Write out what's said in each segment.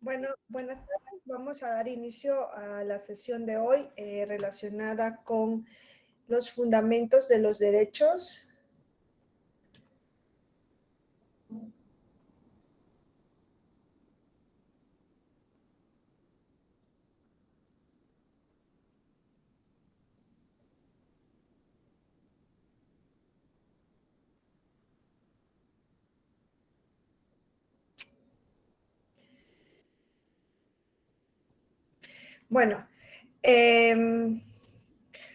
Bueno, buenas tardes. Vamos a dar inicio a la sesión de hoy relacionada con los fundamentos de los derechos. Bueno,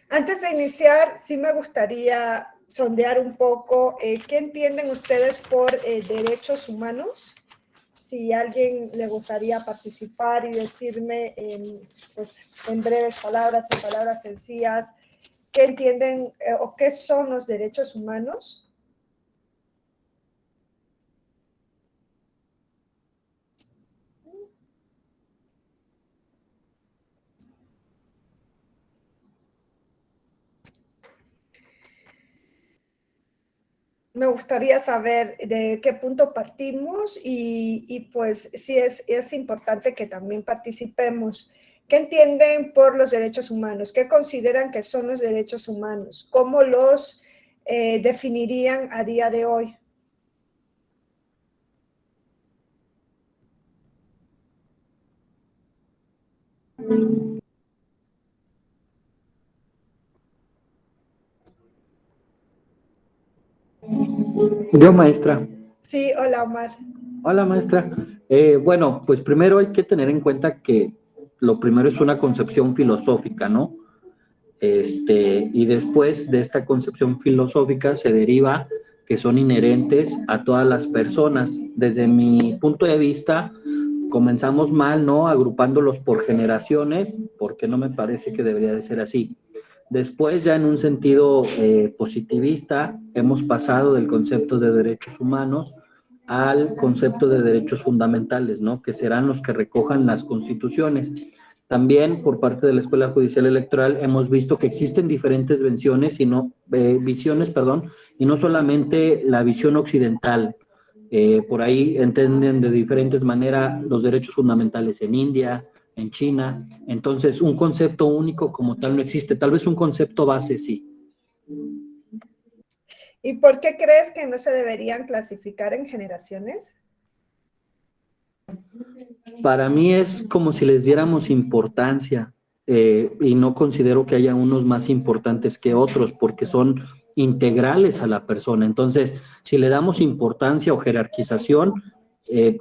antes de iniciar, sí me gustaría sondear un poco qué entienden ustedes por derechos humanos. Si a alguien le gustaría participar y decirme, pues, en breves palabras, en palabras sencillas, qué entienden o qué son los derechos humanos. Me gustaría saber de qué punto partimos y pues sí es importante que también participemos. ¿Qué entienden por los derechos humanos? ¿Qué consideran que son los derechos humanos? ¿Cómo los definirían a día de hoy? Yo, maestra. Sí, hola Omar. Hola, maestra. Bueno, pues primero hay que tener en cuenta que lo primero es una concepción filosófica, ¿no? Y después de esta concepción filosófica se deriva que son inherentes a todas las personas. Desde mi punto de vista, comenzamos mal, ¿no? Agrupándolos por generaciones, porque no me parece que debería de ser así. Después, ya en un sentido positivista, hemos pasado del concepto de derechos humanos al concepto de derechos fundamentales, ¿no? Que serán los que recojan las constituciones. También por parte de la Escuela Judicial Electoral hemos visto que existen diferentes visiones, perdón, y no solamente la visión occidental. Por ahí entienden de diferentes maneras los derechos fundamentales en India, en China. Entonces, un concepto único como tal no existe. Tal vez un concepto base sí. ¿Y por qué crees que no se deberían clasificar en generaciones? Para mí es como si les diéramos importancia y no considero que haya unos más importantes que otros porque son integrales a la persona. Entonces, si le damos importancia o jerarquización, eh,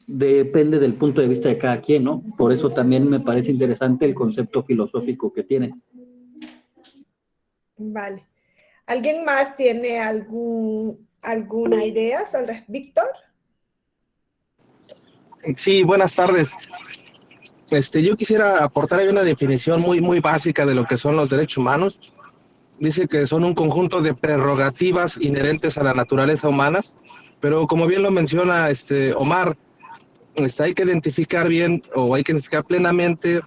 depende del punto de vista de cada quien, ¿no? Por eso también me parece interesante el concepto filosófico que tiene. Vale. ¿Alguien más tiene alguna idea sobre Víctor? Sí, buenas tardes. Yo quisiera aportar ahí una definición muy básica de lo que son los derechos humanos. Dice que son un conjunto de prerrogativas inherentes a la naturaleza humana, pero como bien lo menciona Omar, hay que identificar bien o hay que identificar plenamente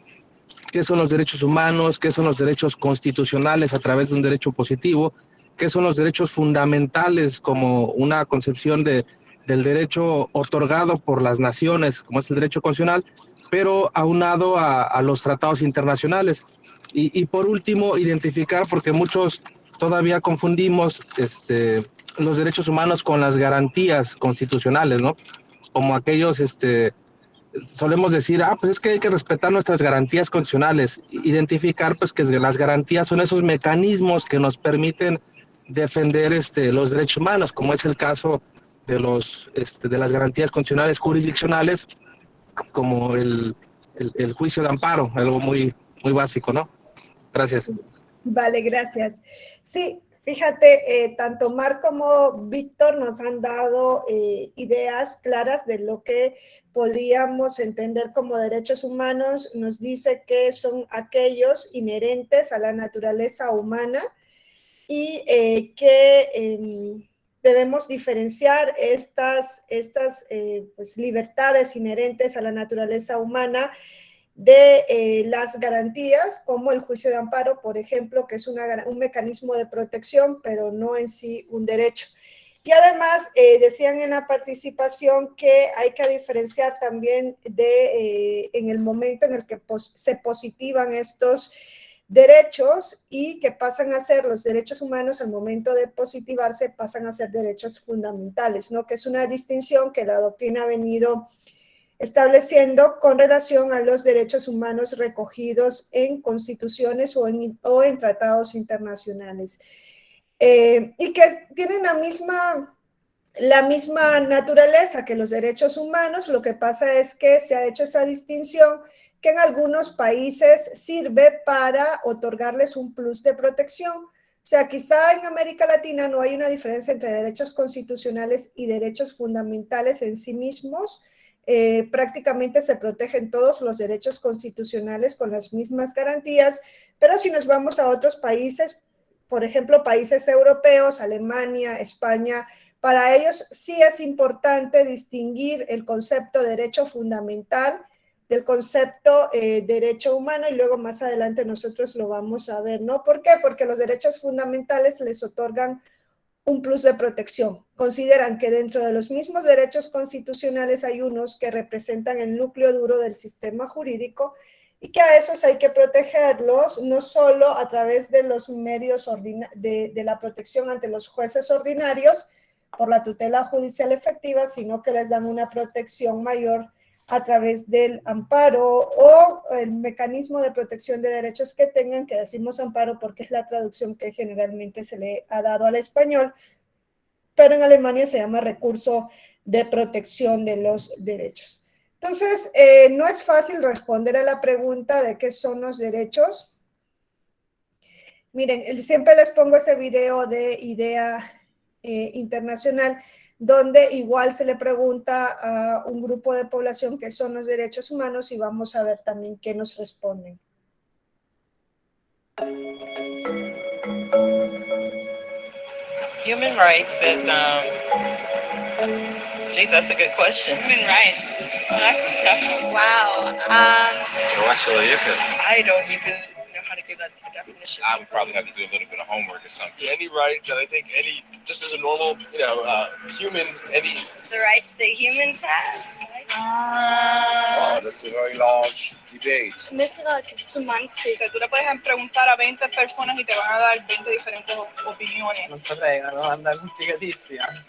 qué son los derechos humanos, qué son los derechos constitucionales a través de un derecho positivo, qué son los derechos fundamentales como una concepción del derecho otorgado por las naciones, como es el derecho constitucional, pero aunado a los tratados internacionales. Y por último, identificar, porque muchos todavía confundimos los derechos humanos con las garantías constitucionales, ¿no? Como aquellos solemos decir, pues es que hay que respetar nuestras garantías constitucionales, identificar pues que las garantías son esos mecanismos que nos permiten defender los derechos humanos, como es el caso de de las garantías constitucionales jurisdiccionales, como el juicio de amparo, algo muy básico, ¿no? Gracias. Vale, gracias. Sí, fíjate, tanto Mar como Víctor nos han dado ideas claras de lo que podríamos entender como derechos humanos. Nos dice que son aquellos inherentes a la naturaleza humana y que debemos diferenciar estas pues, libertades inherentes a la naturaleza humana de las garantías, como el juicio de amparo, por ejemplo, que es un mecanismo de protección, pero no en sí un derecho. Y además decían en la participación que hay que diferenciar también en el momento en el que se positivan estos derechos y que pasan a ser los derechos humanos al momento de positivarse, pasan a ser derechos fundamentales, ¿no? Que es una distinción que la doctrina ha venido estableciendo con relación a los derechos humanos recogidos en constituciones o en tratados internacionales. Y que tienen la misma naturaleza que los derechos humanos. Lo que pasa es que se ha hecho esa distinción que en algunos países sirve para otorgarles un plus de protección. O sea, quizá en América Latina no hay una diferencia entre derechos constitucionales y derechos fundamentales en sí mismos. Prácticamente se protegen todos los derechos constitucionales con las mismas garantías, pero si nos vamos a otros países, por ejemplo, países europeos, Alemania, España, para ellos sí es importante distinguir el concepto de derecho fundamental del concepto derecho humano, y luego más adelante nosotros lo vamos a ver, ¿no? ¿Por qué? Porque los derechos fundamentales les otorgan un plus de protección. Consideran que dentro de los mismos derechos constitucionales hay unos que representan el núcleo duro del sistema jurídico y que a esos hay que protegerlos no solo a través de los medios de la protección ante los jueces ordinarios por la tutela judicial efectiva, sino que les dan una protección mayor a través del amparo o el mecanismo de protección de derechos que tengan, que decimos amparo porque es la traducción que generalmente se le ha dado al español, pero en Alemania se llama recurso de protección de los derechos. Entonces, no es fácil responder a la pregunta de qué son los derechos. Miren, siempre les pongo ese video de IDEA Internacional, donde igual se le pregunta a un grupo de población qué son los derechos humanos y vamos a ver también qué nos responden. Human rights is, geez, that's a good question. Human rights. Well, that's a tough one. Wow. I don't even know how to give that a definition. I would probably have to do a little bit of homework or something. Any right that I think just as a normal, human, The rights that humans have. Oh, that's a very large debate. Que tú le puedes preguntar a 20 personas y te van a dar 20 diferentes opiniones. Non saprei, una domanda complicatissima.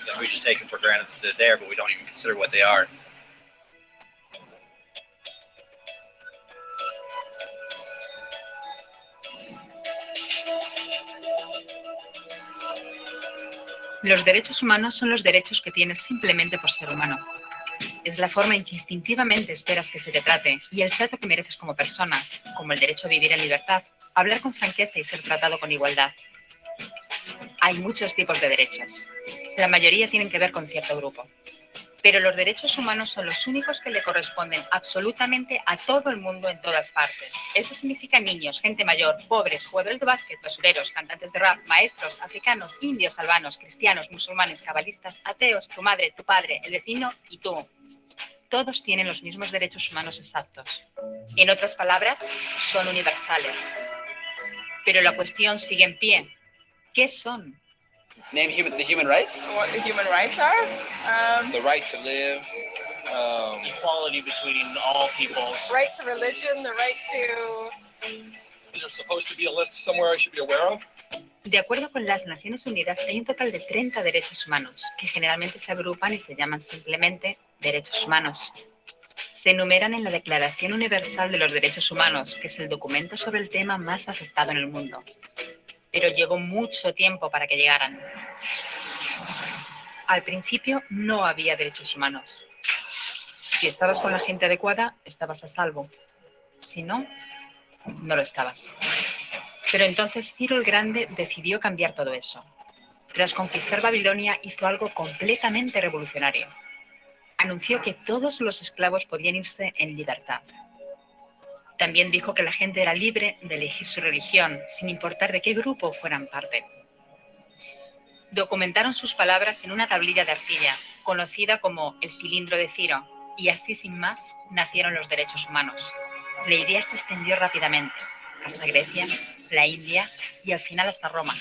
That we just take them for granted that they're there, but we don't even consider what they are. Los derechos humanos son los derechos que tienes simplemente por ser humano. Es la forma en que instintivamente esperas que se te trate y el trato que mereces como persona, como el derecho a vivir en libertad, hablar con franqueza y ser tratado con igualdad. Hay muchos tipos de derechos. La mayoría tienen que ver con cierto grupo. Pero los derechos humanos son los únicos que le corresponden absolutamente a todo el mundo en todas partes. Eso significa niños, gente mayor, pobres, jugadores de básquet, basureros, cantantes de rap, maestros, africanos, indios, albanos, cristianos, musulmanes, cabalistas, ateos, tu madre, tu padre, el vecino y tú. Todos tienen los mismos derechos humanos exactos. En otras palabras, son universales. Pero la cuestión sigue en pie. ¿Qué son? Name the human rights? What the human rights are? the right to live, Equality between all peoples. Right to religion, the right to... is there supposed to be a list somewhere I should be aware of? De acuerdo con las Naciones Unidas, hay un total de 30 derechos humanos, que generalmente se agrupan y se llaman simplemente derechos humanos. Se enumeran en la Declaración Universal de los Derechos Humanos, que es el documento sobre el tema más aceptado en el mundo. Pero llevó mucho tiempo para que llegaran. Al principio no había derechos humanos. Si estabas con la gente adecuada, estabas a salvo. Si no, no lo estabas. Pero entonces Ciro el Grande decidió cambiar todo eso. Tras conquistar Babilonia, hizo algo completamente revolucionario. Anunció que todos los esclavos podían irse en libertad. También dijo que la gente era libre de elegir su religión, sin importar de qué grupo fueran parte. Documentaron sus palabras en una tablilla de arcilla, conocida como el cilindro de Ciro, y así sin más nacieron los derechos humanos. La idea se extendió rápidamente, hasta Grecia, la India y al final hasta Roma.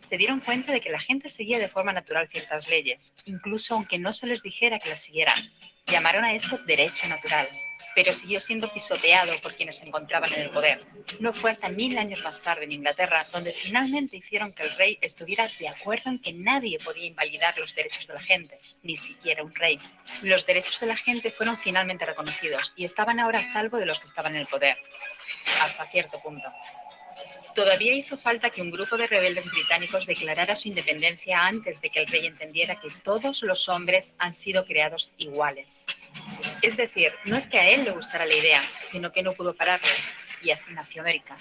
se dieron cuenta de que la gente seguía de forma natural ciertas leyes, incluso aunque no se les dijera que las siguieran. Llamaron a esto derecho natural, pero siguió siendo pisoteado por quienes se encontraban en el poder. No fue hasta 1000 años más tarde en Inglaterra donde finalmente hicieron que el rey estuviera de acuerdo en que nadie podía invalidar los derechos de la gente, ni siquiera un rey. Los derechos de la gente fueron finalmente reconocidos y estaban ahora a salvo de los que estaban en el poder, hasta cierto punto. Todavía hizo falta que un grupo de rebeldes británicos declarara su independencia antes de que el rey entendiera que todos los hombres han sido creados iguales. Es decir, no es que a él le gustara la idea, sino que no pudo pararles, y así nació América.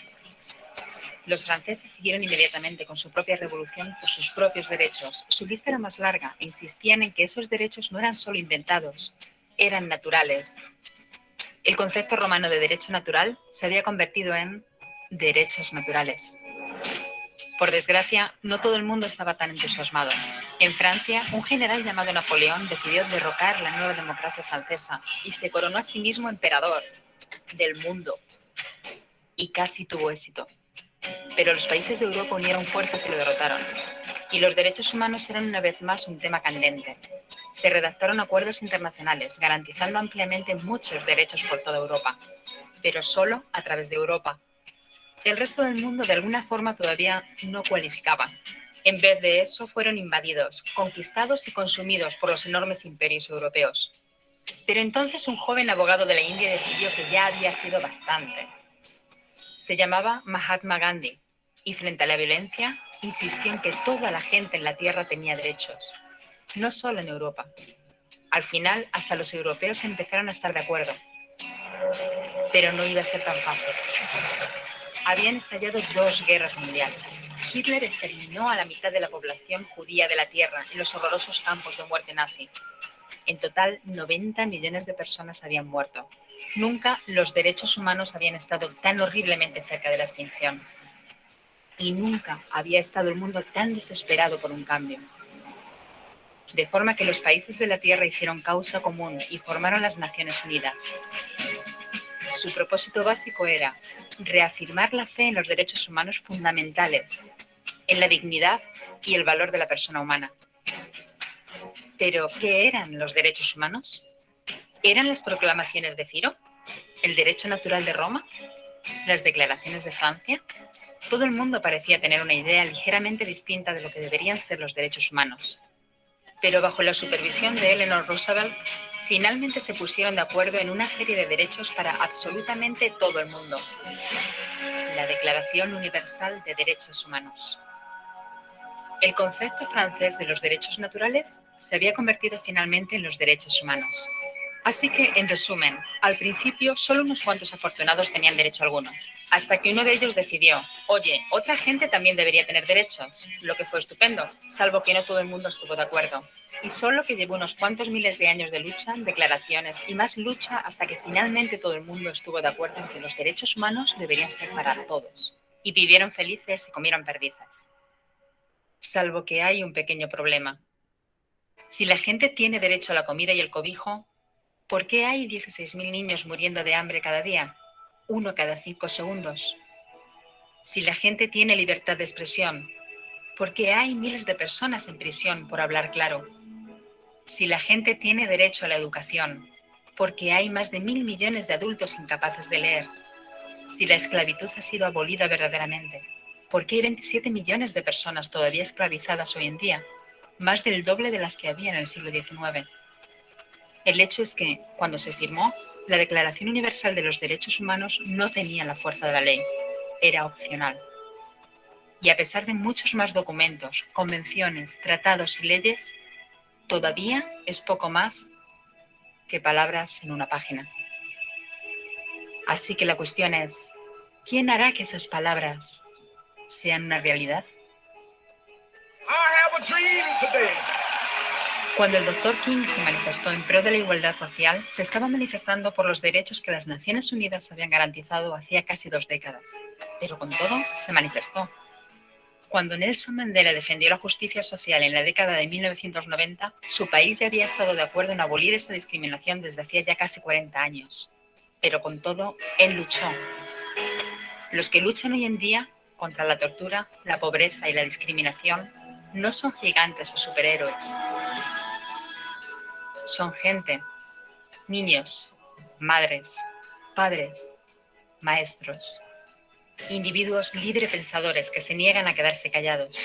Los franceses siguieron inmediatamente con su propia revolución por sus propios derechos. Su lista era más larga e insistían en que esos derechos no eran solo inventados, eran naturales. El concepto romano de derecho natural se había convertido en derechos naturales. Por desgracia, no todo el mundo estaba tan entusiasmado. En Francia, un general llamado Napoleón decidió derrocar la nueva democracia francesa y se coronó a sí mismo emperador del mundo. Y casi tuvo éxito. Pero los países de Europa unieron fuerzas y lo derrotaron. Y los derechos humanos eran una vez más un tema candente. Se redactaron acuerdos internacionales, garantizando ampliamente muchos derechos por toda Europa, pero solo a través de Europa. El resto del mundo de alguna forma todavía no cualificaba. En vez de eso, fueron invadidos, conquistados y consumidos por los enormes imperios europeos. Pero entonces un joven abogado de la India decidió que ya había sido bastante. Se llamaba Mahatma Gandhi y frente a la violencia insistió en que toda la gente en la Tierra tenía derechos, no solo en Europa. Al final, hasta los europeos empezaron a estar de acuerdo. Pero no iba a ser tan fácil. Habían estallado 2 guerras mundiales. Hitler exterminó a la mitad de la población judía de la Tierra en los horrorosos campos de muerte nazi. En total, 90 millones de personas habían muerto. Nunca los derechos humanos habían estado tan horriblemente cerca de la extinción. Y nunca había estado el mundo tan desesperado por un cambio. De forma que los países de la Tierra hicieron causa común y formaron las Naciones Unidas. Su propósito básico era reafirmar la fe en los derechos humanos fundamentales, en la dignidad y el valor de la persona humana. ¿Pero qué eran los derechos humanos? ¿Eran las proclamaciones de Ciro? ¿El derecho natural de Roma? ¿Las declaraciones de Francia? Todo el mundo parecía tener una idea ligeramente distinta de lo que deberían ser los derechos humanos. Pero bajo la supervisión de Eleanor Roosevelt, finalmente se pusieron de acuerdo en una serie de derechos para absolutamente todo el mundo. La Declaración Universal de Derechos Humanos. El concepto francés de los derechos naturales se había convertido finalmente en los derechos humanos. Así que, en resumen, al principio solo unos cuantos afortunados tenían derecho alguno, hasta que uno de ellos decidió, oye, otra gente también debería tener derechos, lo que fue estupendo, salvo que no todo el mundo estuvo de acuerdo. Y solo que llevó unos cuantos miles de años de lucha, declaraciones y más lucha hasta que finalmente todo el mundo estuvo de acuerdo en que los derechos humanos deberían ser para todos. Y vivieron felices y comieron perdices. Salvo que hay un pequeño problema. Si la gente tiene derecho a la comida y el cobijo, ¿por qué hay 16.000 niños muriendo de hambre cada día? 1 cada 5 segundos. Si la gente tiene libertad de expresión, ¿por qué hay miles de personas en prisión por hablar claro? Si la gente tiene derecho a la educación, ¿por qué hay más de 1.000 millones de adultos incapaces de leer? Si la esclavitud ha sido abolida verdaderamente, ¿por qué hay 27 millones de personas todavía esclavizadas hoy en día? Más del doble de las que había en el siglo XIX. El hecho es que, cuando se firmó, la Declaración Universal de los Derechos Humanos no tenía la fuerza de la ley, era opcional. Y a pesar de muchos más documentos, convenciones, tratados y leyes, todavía es poco más que palabras en una página. Así que la cuestión es, ¿quién hará que esas palabras sean una realidad? Cuando el Dr. King se manifestó en pro de la igualdad racial, se estaba manifestando por los derechos que las Naciones Unidas habían garantizado hacía casi 2 décadas. Pero con todo, se manifestó. Cuando Nelson Mandela defendió la justicia social en la década de 1990, su país ya había estado de acuerdo en abolir esa discriminación desde hacía ya casi 40 años. Pero con todo, él luchó. Los que luchan hoy en día contra la tortura, la pobreza y la discriminación no son gigantes o superhéroes. Son gente, niños, madres, padres, maestros, individuos librepensadores que se niegan a quedarse callados,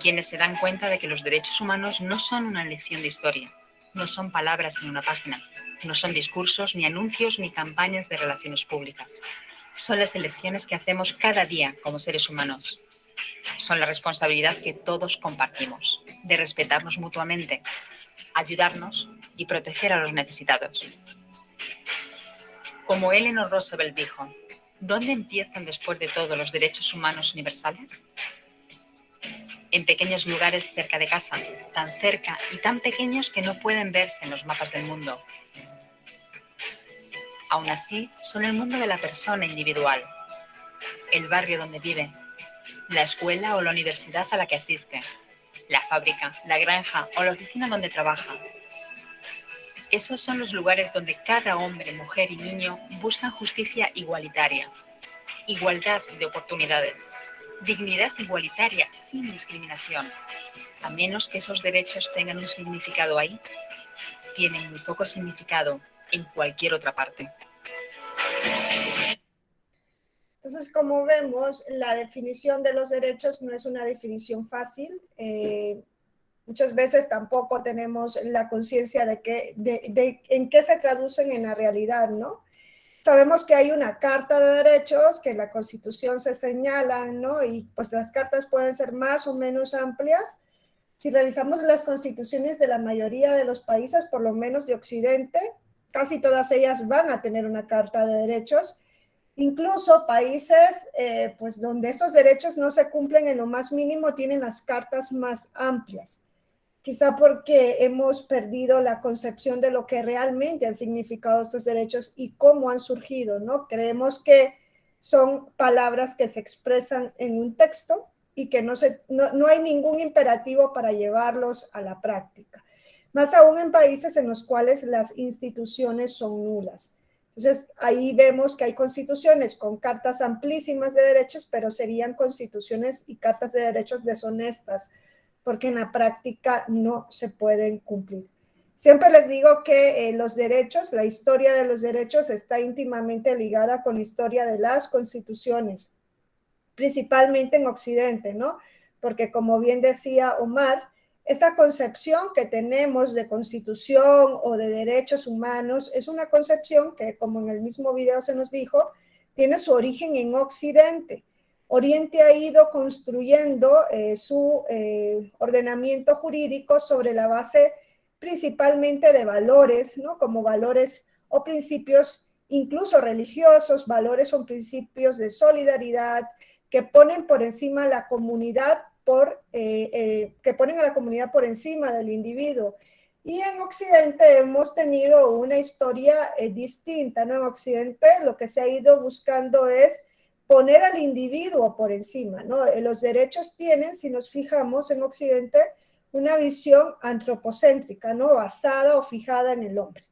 quienes se dan cuenta de que los derechos humanos no son una lección de historia, no son palabras en una página, no son discursos, ni anuncios, ni campañas de relaciones públicas. Son las elecciones que hacemos cada día como seres humanos. Son la responsabilidad que todos compartimos, de respetarnos mutuamente, ayudarnos y proteger a los necesitados. Como Eleanor Roosevelt dijo, ¿dónde empiezan después de todo los derechos humanos universales? En pequeños lugares cerca de casa, tan cerca y tan pequeños que no pueden verse en los mapas del mundo. Aún así, son el mundo de la persona individual, el barrio donde vive, la escuela o la universidad a la que asiste, la fábrica, la granja o la oficina donde trabaja. Esos son los lugares donde cada hombre, mujer y niño buscan justicia igualitaria, igualdad de oportunidades, dignidad igualitaria sin discriminación. A menos que esos derechos tengan un significado ahí, tienen muy poco significado en cualquier otra parte. Entonces, como vemos, la definición de los derechos no es una definición fácil. Muchas veces tampoco tenemos la conciencia de en qué se traducen en la realidad, ¿no? Sabemos que hay una carta de derechos que en la Constitución se señalan, ¿no? Y pues las cartas pueden ser más o menos amplias. Si revisamos las constituciones de la mayoría de los países, por lo menos de Occidente, casi todas ellas van a tener una carta de derechos. Incluso países pues donde esos derechos no se cumplen en lo más mínimo tienen las cartas más amplias. Quizá porque hemos perdido la concepción de lo que realmente han significado estos derechos y cómo han surgido, ¿no? Creemos que son palabras que se expresan en un texto y que no hay ningún imperativo para llevarlos a la práctica. Más aún en países en los cuales las instituciones son nulas. Entonces, ahí vemos que hay constituciones con cartas amplísimas de derechos, pero serían constituciones y cartas de derechos deshonestas, porque en la práctica no se pueden cumplir. Siempre les digo que los derechos, la historia de los derechos está íntimamente ligada con la historia de las constituciones, principalmente en Occidente, ¿no? Porque como bien decía Omar, esta concepción que tenemos de constitución o de derechos humanos es una concepción que, como en el mismo video se nos dijo, tiene su origen en Occidente. Oriente ha ido construyendo su ordenamiento jurídico sobre la base principalmente de valores, ¿no? Como valores o principios incluso religiosos, valores o principios de solidaridad que ponen por encima a la comunidad, que ponen a la comunidad por encima del individuo. Y en Occidente hemos tenido una historia distinta, ¿no? En Occidente lo que se ha ido buscando es poner al individuo por encima, ¿no? Los derechos tienen, si nos fijamos en Occidente, una visión antropocéntrica, ¿no? Basada o fijada en el hombre.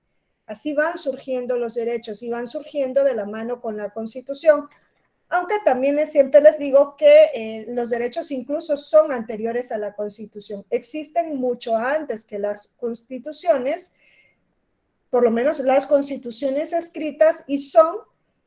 Así van surgiendo los derechos y van surgiendo de la mano con la Constitución. Aunque también siempre les digo que los derechos incluso son anteriores a la Constitución. Existen mucho antes que las constituciones, por lo menos las constituciones escritas, y son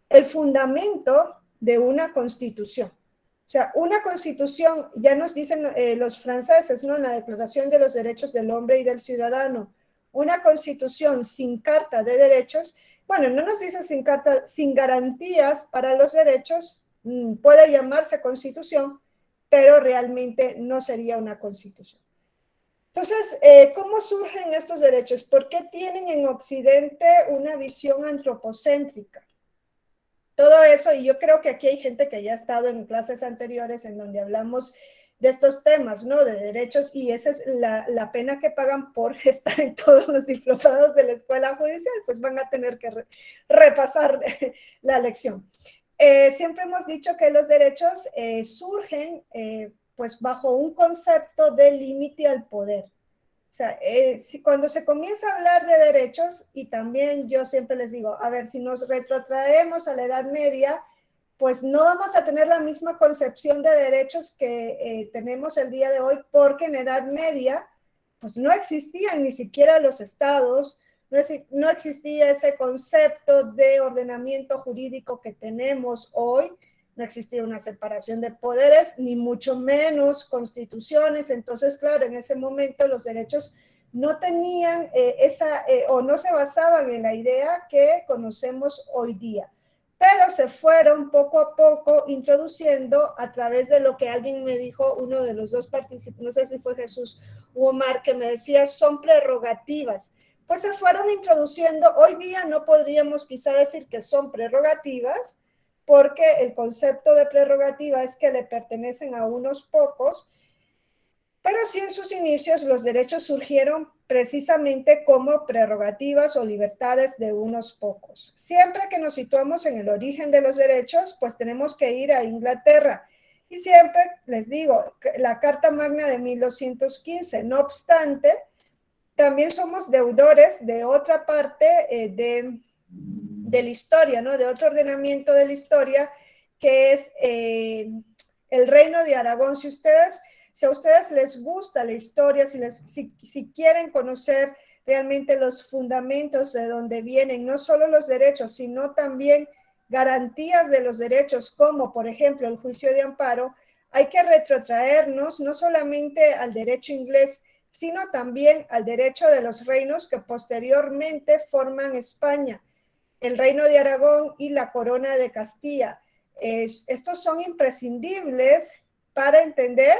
el fundamento de una constitución. O sea, una constitución, ya nos dicen los franceses, ¿no? En la Declaración de los Derechos del Hombre y del Ciudadano, una constitución sin carta de derechos, bueno, no nos dice sin carta, sin garantías para los derechos, puede llamarse constitución, pero realmente no sería una constitución. Entonces, ¿cómo surgen estos derechos? ¿Por qué tienen en Occidente una visión antropocéntrica? Todo eso, y yo creo que aquí hay gente que ya ha estado en clases anteriores en donde hablamos de estos temas, ¿no? De derechos, y esa es la pena que pagan por estar en todos los diplomados de la escuela judicial, pues van a tener que repasar la lección. Siempre hemos dicho que los derechos surgen pues bajo un concepto de límite al poder. O sea, cuando se comienza a hablar de derechos, y también yo siempre les digo, a ver, si nos retrotraemos a la Edad Media, pues no vamos a tener la misma concepción de derechos que tenemos el día de hoy, porque en Edad Media pues no existían ni siquiera los estados, no existía ese concepto de ordenamiento jurídico que tenemos hoy, no existía una separación de poderes, ni mucho menos constituciones. Entonces, claro, en ese momento los derechos no tenían o no se basaban en la idea que conocemos hoy día, pero se fueron poco a poco introduciendo a través de lo que alguien me dijo, uno de los dos participantes, no sé si fue Jesús u Omar, que me decía, son prerrogativas. Pues se fueron introduciendo. Hoy día no podríamos quizá decir que son prerrogativas, porque el concepto de prerrogativa es que le pertenecen a unos pocos, pero sí en sus inicios los derechos surgieron precisamente como prerrogativas o libertades de unos pocos. Siempre que nos situamos en el origen de los derechos, pues tenemos que ir a Inglaterra. Y siempre les digo, la Carta Magna de 1215, no obstante, también somos deudores de otra parte de la historia, ¿no? De otro ordenamiento de la historia, que es el Reino de Aragón. Si a ustedes les gusta la historia, si quieren conocer realmente los fundamentos de donde vienen, no solo los derechos, sino también garantías de los derechos, como por ejemplo el juicio de amparo, hay que retrotraernos no solamente al derecho inglés, sino también al derecho de los reinos que posteriormente forman España, el Reino de Aragón y la Corona de Castilla. Estos son imprescindibles para entender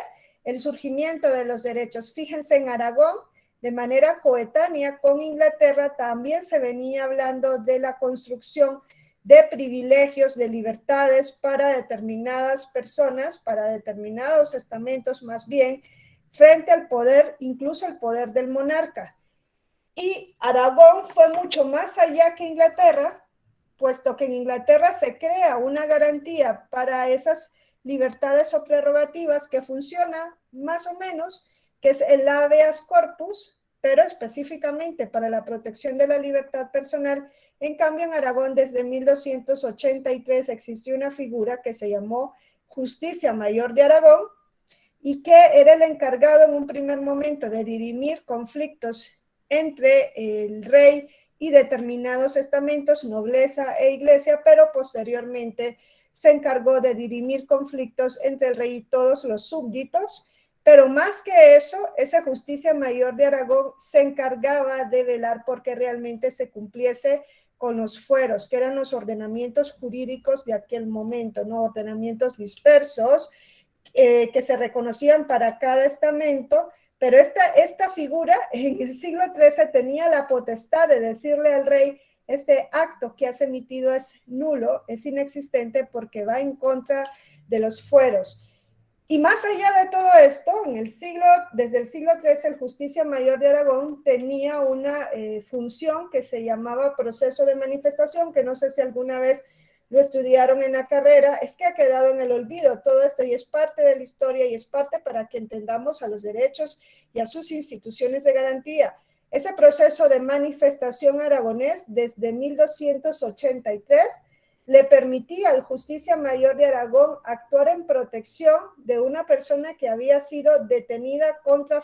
el surgimiento de los derechos. Fíjense, en Aragón, de manera coetánea con Inglaterra, también se venía hablando de la construcción de privilegios, de libertades para determinadas personas, para determinados estamentos más bien, frente al poder, incluso el poder del monarca. Y Aragón fue mucho más allá que Inglaterra, puesto que en Inglaterra se crea una garantía para esas libertades o prerrogativas que funciona más o menos, que es el habeas corpus, pero específicamente para la protección de la libertad personal. En cambio, en Aragón, desde 1283 existió una figura que se llamó Justicia Mayor de Aragón, y que era el encargado en un primer momento de dirimir conflictos entre el rey y determinados estamentos, nobleza e iglesia, pero posteriormente se encargó de dirimir conflictos entre el rey y todos los súbditos. Pero más que eso, esa Justicia Mayor de Aragón se encargaba de velar porque realmente se cumpliese con los fueros, que eran los ordenamientos jurídicos de aquel momento, ¿no? Ordenamientos dispersos, que se reconocían para cada estamento, pero esta figura en el siglo XIII tenía la potestad de decirle al rey, este acto que has emitido es nulo, es inexistente porque va en contra de los fueros. Y más allá de todo esto, desde el siglo XIII, el Justicia Mayor de Aragón tenía una función que se llamaba proceso de manifestación, que no sé si alguna vez lo estudiaron en la carrera. Es que ha quedado en el olvido todo esto y es parte de la historia y es parte para que entendamos a los derechos y a sus instituciones de garantía. Ese proceso de manifestación aragonés desde 1283 le permitía al Justicia Mayor de Aragón actuar en protección de una persona que había sido detenida contra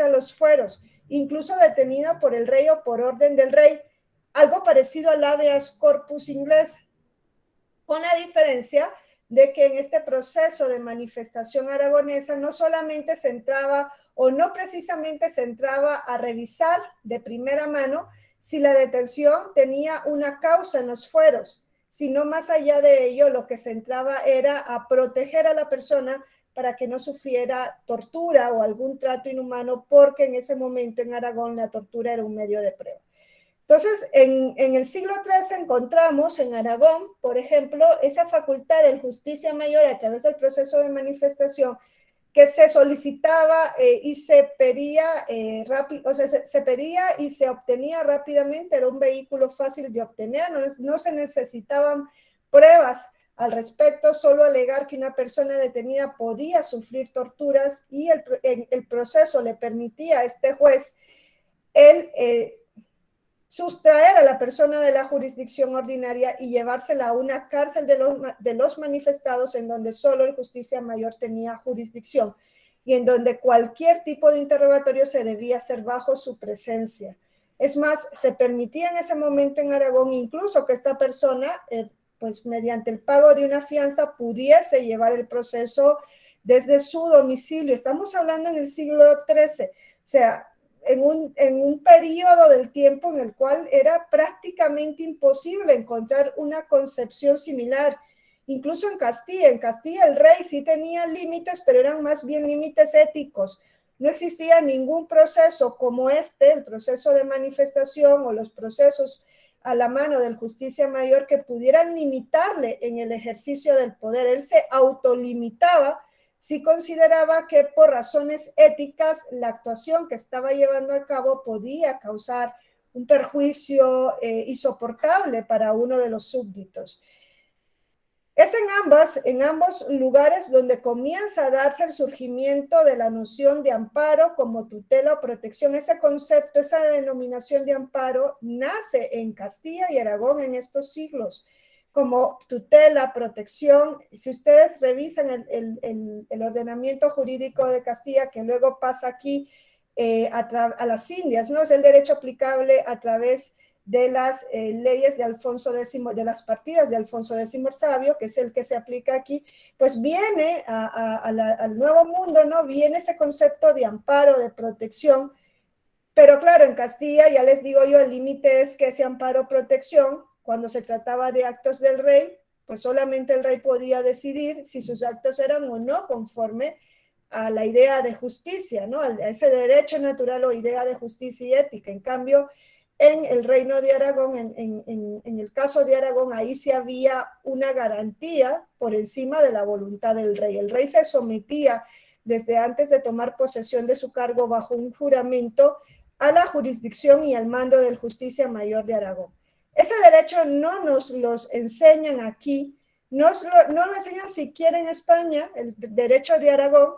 los fueros, incluso detenida por el rey o por orden del rey, algo parecido al habeas corpus inglés, con la diferencia de que en este proceso de manifestación aragonesa no solamente se entraba, o no precisamente se entraba a revisar de primera mano si la detención tenía una causa en los fueros, sino más allá de ello lo que se entraba era a proteger a la persona para que no sufriera tortura o algún trato inhumano, porque en ese momento en Aragón la tortura era un medio de prueba. Entonces, en el siglo XIII encontramos en Aragón, por ejemplo, esa facultad del Justicia Mayor a través del proceso de manifestación que se solicitaba y se pedía se pedía y se obtenía rápidamente, era un vehículo fácil de obtener, no se necesitaban pruebas al respecto, solo alegar que una persona detenida podía sufrir torturas y el proceso le permitía a este juez sustraer a la persona de la jurisdicción ordinaria y llevársela a una cárcel de los manifestados en donde solo el Justicia Mayor tenía jurisdicción y en donde cualquier tipo de interrogatorio se debía hacer bajo su presencia. Es más, se permitía en ese momento en Aragón incluso que esta persona, pues mediante el pago de una fianza, pudiese llevar el proceso desde su domicilio. Estamos hablando en el siglo XIII, o sea, en un periodo del tiempo en el cual era prácticamente imposible encontrar una concepción similar. Incluso en Castilla el rey sí tenía límites, pero eran más bien límites éticos. No existía ningún proceso como el proceso de manifestación o los procesos a la mano del Justicia Mayor que pudieran limitarle en el ejercicio del poder. Él se autolimitaba si consideraba que por razones éticas la actuación que estaba llevando a cabo podía causar un perjuicio insoportable para uno de los súbditos. Es en ambos lugares donde comienza a darse el surgimiento de la noción de amparo como tutela o protección. Ese concepto, esa denominación de amparo nace en Castilla y Aragón en estos siglos como tutela, protección. Si ustedes revisan el ordenamiento jurídico de Castilla, que luego pasa aquí a las Indias, ¿no? Es el derecho aplicable a través de las leyes de Alfonso X, de las partidas de Alfonso X el Sabio, que es el que se aplica aquí, pues viene al Nuevo Mundo, ¿no? Viene ese concepto de amparo, de protección, pero claro, en Castilla, ya les digo yo, el límite es que ese amparo, protección, cuando se trataba de actos del rey, pues solamente el rey podía decidir si sus actos eran o no conforme a la idea de justicia, ¿no? A ese derecho natural o idea de justicia y ética. En cambio, en el Reino de Aragón, en el caso de Aragón, ahí sí había una garantía por encima de la voluntad del rey. El rey se sometía desde antes de tomar posesión de su cargo bajo un juramento a la jurisdicción y al mando del Justicia Mayor de Aragón. Ese derecho no nos los enseñan aquí, no lo enseñan siquiera en España, el derecho de Aragón.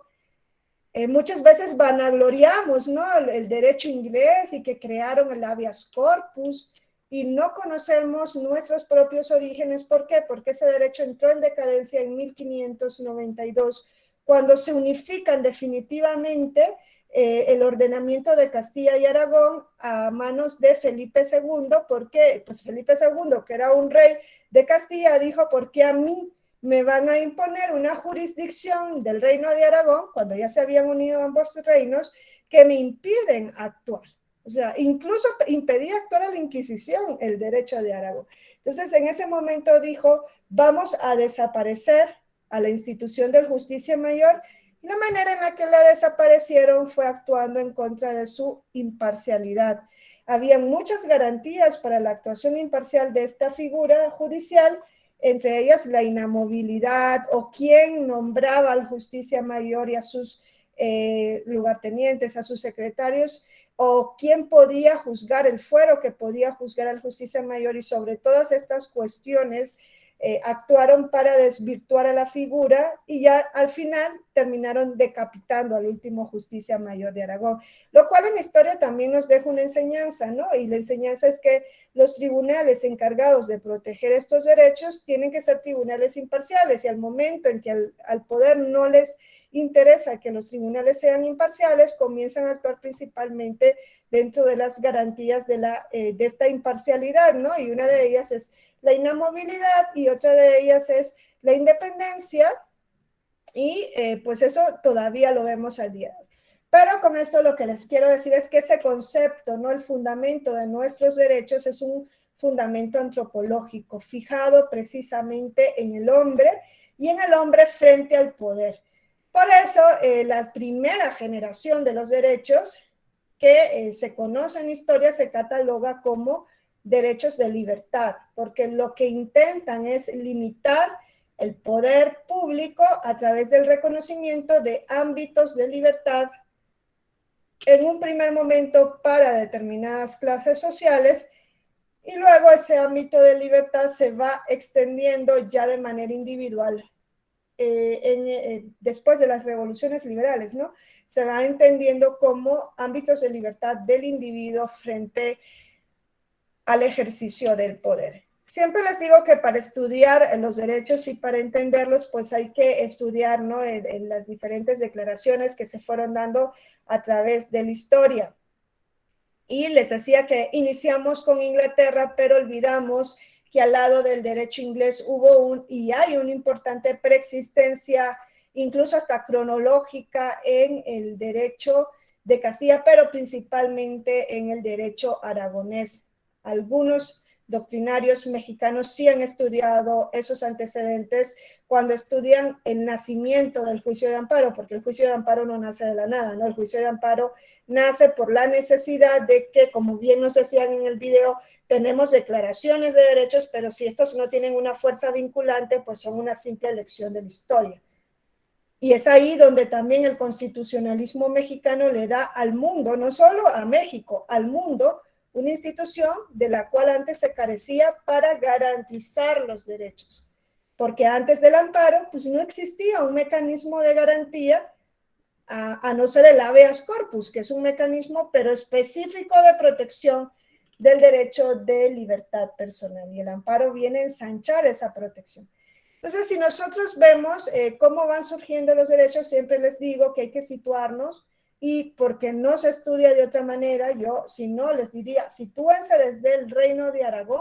Muchas veces vanagloriamos, ¿no? El derecho inglés y que crearon el habeas corpus y no conocemos nuestros propios orígenes. ¿Por qué? Porque ese derecho entró en decadencia en 1592, cuando se unifican definitivamente el ordenamiento de Castilla y Aragón a manos de Felipe II. ¿Por qué? Pues Felipe II, que era un rey de Castilla, dijo: ¿por qué a mí me van a imponer una jurisdicción del Reino de Aragón, cuando ya se habían unido ambos reinos, que me impiden actuar? O sea, incluso impedía actuar a la Inquisición el derecho de Aragón. Entonces, en ese momento dijo: vamos a desaparecer a la institución del Justicia Mayor, y la manera en la que la desaparecieron fue actuando en contra de su imparcialidad. Había muchas garantías para la actuación imparcial de esta figura judicial, entre ellas la inamovilidad, o quién nombraba al Justicia Mayor y a sus lugartenientes, a sus secretarios, o quién podía juzgar, el fuero que podía juzgar al Justicia Mayor. Y sobre todas estas cuestiones actuaron para desvirtuar a la figura, y ya al final terminaron decapitando al último Justicia Mayor de Aragón, lo cual en la historia también nos deja una enseñanza, ¿no? Y la enseñanza es que los tribunales encargados de proteger estos derechos tienen que ser tribunales imparciales, y al momento en que al poder no les interesa que los tribunales sean imparciales, comienzan a actuar principalmente dentro de las garantías de esta imparcialidad, ¿no? Y una de ellas es la inamovilidad y otra de ellas es la independencia, y pues eso todavía lo vemos al día de hoy. Pero con esto lo que les quiero decir es que ese concepto, ¿no? El fundamento de nuestros derechos es un fundamento antropológico, fijado precisamente en el hombre y en el hombre frente al poder. Por eso, la primera generación de los derechos que se conoce en historia se cataloga como derechos de libertad, porque lo que intentan es limitar el poder público a través del reconocimiento de ámbitos de libertad, en un primer momento para determinadas clases sociales, y luego ese ámbito de libertad se va extendiendo ya de manera individual. Después de las revoluciones liberales, ¿no? Se va entendiendo como ámbitos de libertad del individuo frente al ejercicio del poder. Siempre les digo que para estudiar los derechos y para entenderlos, pues hay que estudiar, ¿no?, en las diferentes declaraciones que se fueron dando a través de la historia. Y les decía que iniciamos con Inglaterra, pero olvidamos que al lado del derecho inglés hubo y hay una importante preexistencia, incluso hasta cronológica, en el derecho de Castilla, pero principalmente en el derecho aragonés. Algunos doctrinarios mexicanos sí han estudiado esos antecedentes cuando estudian el nacimiento del juicio de amparo, porque el juicio de amparo no nace de la nada, ¿no? El juicio de amparo nace por la necesidad de que, como bien nos decían en el video, tenemos declaraciones de derechos, pero si estos no tienen una fuerza vinculante, pues son una simple elección de la historia. Y es ahí donde también el constitucionalismo mexicano le da al mundo, no solo a México, al mundo, una institución de la cual antes se carecía para garantizar los derechos. Porque antes del amparo, pues no existía un mecanismo de garantía, a no ser el habeas corpus, que es un mecanismo pero específico de protección del derecho de libertad personal. Y el amparo viene a ensanchar esa protección. Entonces, si nosotros vemos cómo van surgiendo los derechos, siempre les digo que hay que situarnos, y porque no se estudia de otra manera, yo si no les diría, sitúense desde el Reino de Aragón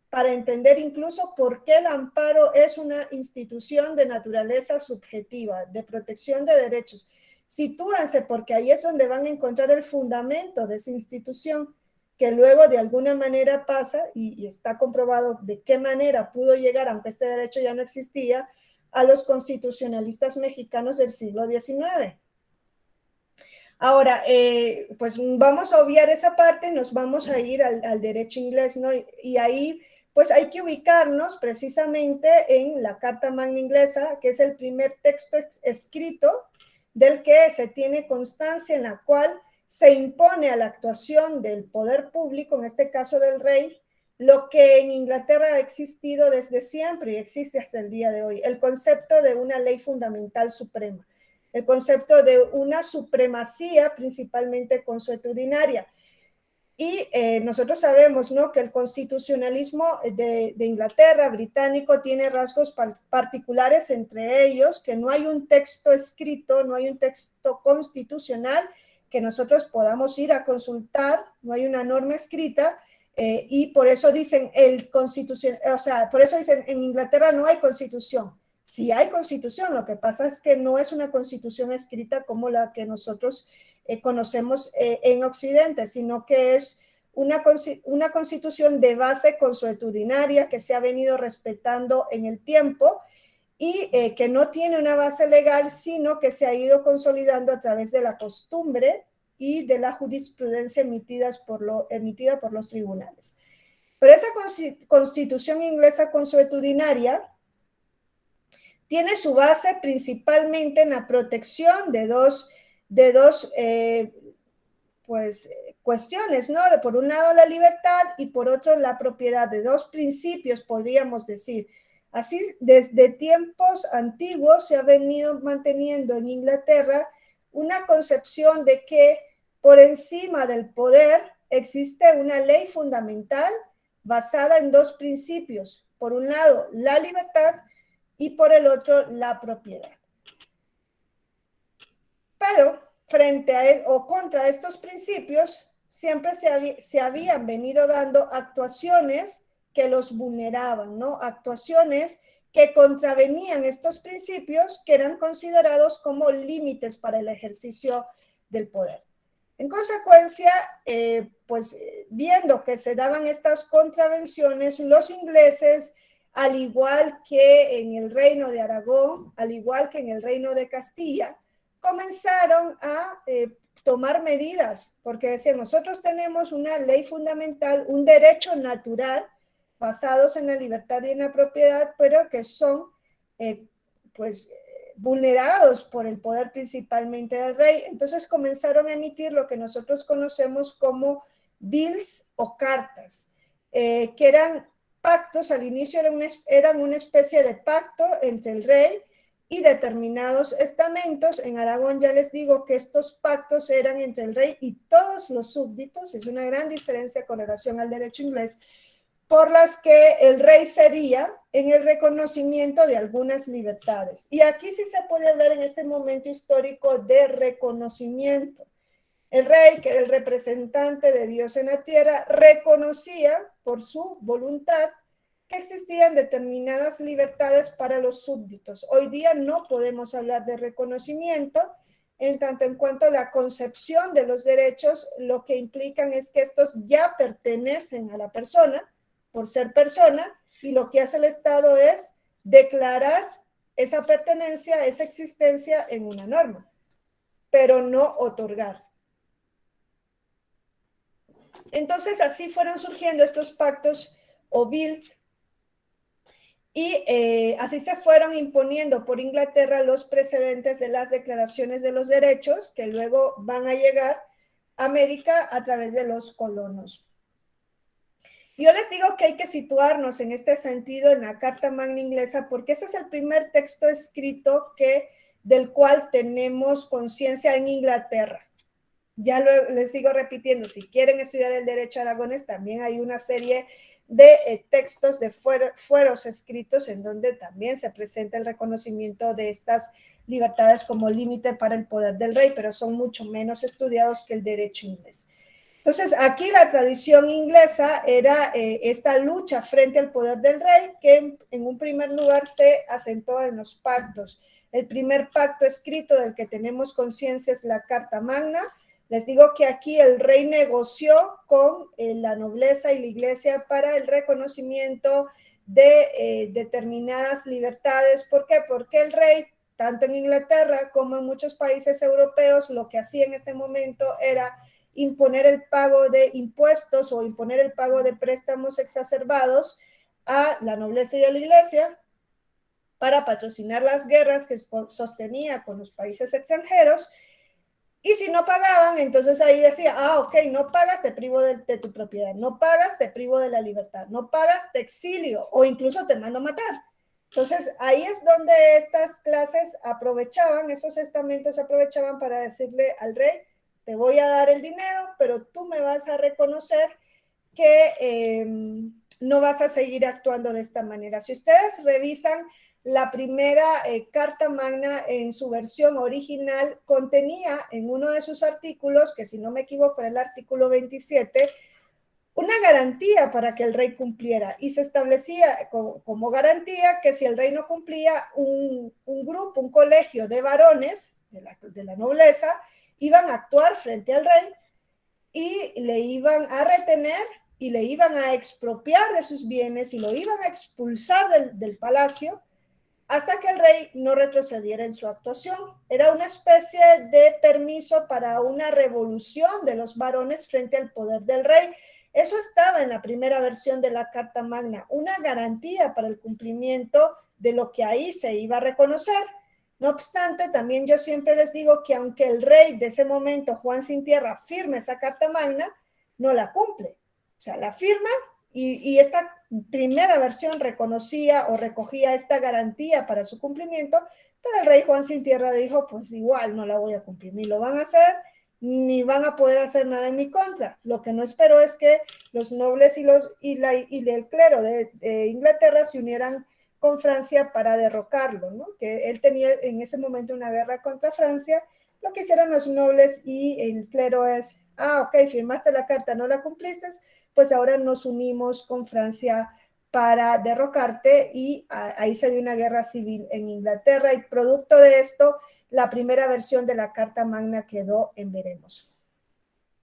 para entender incluso por qué el amparo es una institución de naturaleza subjetiva, de protección de derechos. Sitúense porque ahí es donde van a encontrar el fundamento de esa institución, que luego de alguna manera pasa, y está comprobado de qué manera pudo llegar, aunque este derecho ya no existía, a los constitucionalistas mexicanos del siglo XIX. Ahora, pues vamos a obviar esa parte, nos vamos a ir al derecho inglés, ¿no? Y ahí, pues hay que ubicarnos precisamente en la Carta Magna Inglesa, que es el primer texto escrito del que se tiene constancia, en la cual se impone a la actuación del poder público, en este caso del rey, lo que en Inglaterra ha existido desde siempre y existe hasta el día de hoy, el concepto de una ley fundamental suprema, el concepto de una supremacía principalmente consuetudinaria. Y nosotros sabemos, ¿no?, que el constitucionalismo de Inglaterra, británico, tiene rasgos particulares, entre ellos que no hay un texto escrito, no hay un texto constitucional que nosotros podamos ir a consultar, no hay una norma escrita, y por eso dicen por eso dicen en Inglaterra no hay constitución. Sí hay constitución, lo que pasa es que no es una constitución escrita como la que nosotros conocemos en Occidente, sino que es una constitución de base consuetudinaria que se ha venido respetando en el tiempo y que no tiene una base legal, sino que se ha ido consolidando a través de la costumbre y de la jurisprudencia emitida por los tribunales. Pero esa constitución inglesa consuetudinaria tiene su base principalmente en la protección de dos cuestiones, ¿no? Por un lado la libertad y por otro la propiedad, de dos principios, podríamos decir. Así, desde tiempos antiguos se ha venido manteniendo en Inglaterra una concepción de que por encima del poder existe una ley fundamental basada en dos principios. Por un lado, la libertad y por el otro, la propiedad. Pero frente a o contra estos principios, siempre se habían venido dando actuaciones que los vulneraban, ¿no? Actuaciones que contravenían estos principios, que eran considerados como límites para el ejercicio del poder. En consecuencia, viendo que se daban estas contravenciones, los ingleses, al igual que en el Reino de Aragón, al igual que en el Reino de Castilla, comenzaron a tomar medidas, porque decían, nosotros tenemos una ley fundamental, un derecho natural, basados en la libertad y en la propiedad, pero que son vulnerados por el poder principalmente del rey. Entonces comenzaron a emitir lo que nosotros conocemos como bills o cartas, que eran pactos. Al inicio eran una especie de pacto entre el rey y determinados estamentos. En Aragón ya les digo que estos pactos eran entre el rey y todos los súbditos, es una gran diferencia con relación al derecho inglés, por las que el rey cedía en el reconocimiento de algunas libertades. Y aquí sí se puede hablar en este momento histórico de reconocimiento. El rey, que era el representante de Dios en la tierra, reconocía por su voluntad que existían determinadas libertades para los súbditos. Hoy día no podemos hablar de reconocimiento, en tanto en cuanto la concepción de los derechos lo que implican es que estos ya pertenecen a la persona, por ser persona, y lo que hace el Estado es declarar esa pertenencia, esa existencia en una norma, pero no otorgar. Entonces así fueron surgiendo estos pactos o bills y así se fueron imponiendo por Inglaterra los precedentes de las declaraciones de los derechos que luego van a llegar a América a través de los colonos. Yo les digo que hay que situarnos en este sentido en la Carta Magna Inglesa porque ese es el primer texto escrito del cual tenemos conciencia en Inglaterra. Ya les sigo repitiendo, si quieren estudiar el derecho aragonés, también hay una serie de textos de fueros escritos en donde también se presenta el reconocimiento de estas libertades como límite para el poder del rey, pero son mucho menos estudiados que el derecho inglés. Entonces, aquí la tradición inglesa era esta lucha frente al poder del rey, que en un primer lugar se asentó en los pactos. El primer pacto escrito del que tenemos conciencia es la Carta Magna. Les digo que aquí el rey negoció con la nobleza y la iglesia para el reconocimiento de determinadas libertades. ¿Por qué? Porque el rey, tanto en Inglaterra como en muchos países europeos, lo que hacía en este momento era imponer el pago de impuestos o imponer el pago de préstamos exacerbados a la nobleza y a la iglesia para patrocinar las guerras que sostenía con los países extranjeros. Y si no pagaban, entonces ahí decía, ok, no pagas, te privo de tu propiedad, no pagas, te privo de la libertad, no pagas, te exilio o incluso te mando a matar. Entonces ahí es donde estas clases aprovechaban, esos estamentos aprovechaban para decirle al rey, te voy a dar el dinero, pero tú me vas a reconocer que no vas a seguir actuando de esta manera. Si ustedes revisan la primera Carta Magna en su versión original, contenía en uno de sus artículos, que si no me equivoco era el artículo 27, una garantía para que el rey cumpliera, y se establecía como garantía que si el rey no cumplía, un grupo, un colegio de varones de la nobleza, iban a actuar frente al rey y le iban a retener y le iban a expropiar de sus bienes y lo iban a expulsar del palacio hasta que el rey no retrocediera en su actuación. Era una especie de permiso para una revolución de los varones frente al poder del rey. Eso estaba en la primera versión de la Carta Magna, una garantía para el cumplimiento de lo que ahí se iba a reconocer. No obstante, también yo siempre les digo que aunque el rey de ese momento, Juan Sin Tierra, firme esa Carta Magna, no la cumple. O sea, la firma y esta primera versión reconocía o recogía esta garantía para su cumplimiento, pero el rey Juan Sin Tierra dijo, pues igual no la voy a cumplir, ni lo van a hacer, ni van a poder hacer nada en mi contra. Lo que no espero es que los nobles y el clero de Inglaterra se unieran con Francia para derrocarlo, ¿no? Que él tenía en ese momento una guerra contra Francia. Lo que hicieron los nobles y el clero es, ok, firmaste la carta, no la cumpliste, pues ahora nos unimos con Francia para derrocarte, y ahí se dio una guerra civil en Inglaterra, y producto de esto, la primera versión de la Carta Magna quedó en veremos.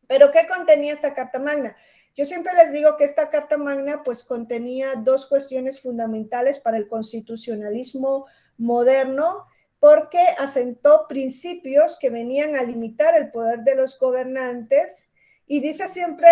¿Pero qué contenía esta Carta Magna? Yo siempre les digo que esta Carta Magna pues contenía dos cuestiones fundamentales para el constitucionalismo moderno, porque asentó principios que venían a limitar el poder de los gobernantes, y dice siempre,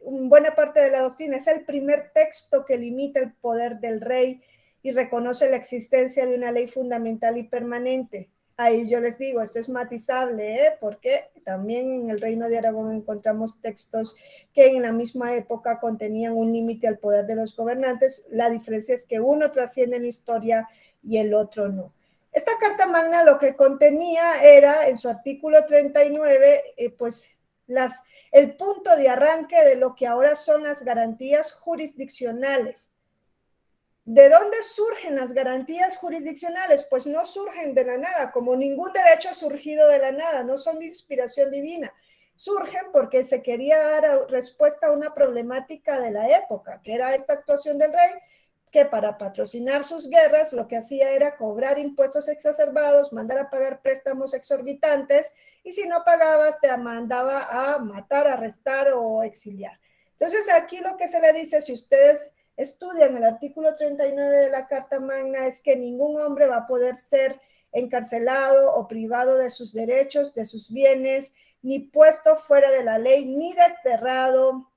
buena parte de la doctrina, es el primer texto que limita el poder del rey y reconoce la existencia de una ley fundamental y permanente. Ahí yo les digo, esto es matizable, porque también en el Reino de Aragón encontramos textos que en la misma época contenían un límite al poder de los gobernantes. La diferencia es que uno trasciende en la historia y el otro no. Esta Carta Magna lo que contenía era, en su artículo 39, pues el punto de arranque de lo que ahora son las garantías jurisdiccionales. ¿De dónde surgen las garantías jurisdiccionales? Pues no surgen de la nada, como ningún derecho ha surgido de la nada, no son de inspiración divina. Surgen porque se quería dar respuesta a una problemática de la época, que era esta actuación del rey, que para patrocinar sus guerras lo que hacía era cobrar impuestos exacerbados, mandar a pagar préstamos exorbitantes, y si no pagabas te mandaba a matar, arrestar o exiliar. Entonces aquí lo que se le dice, si ustedes estudian el artículo 39 de la Carta Magna, es que ningún hombre va a poder ser encarcelado o privado de sus derechos, de sus bienes, ni puesto fuera de la ley, ni desterrado,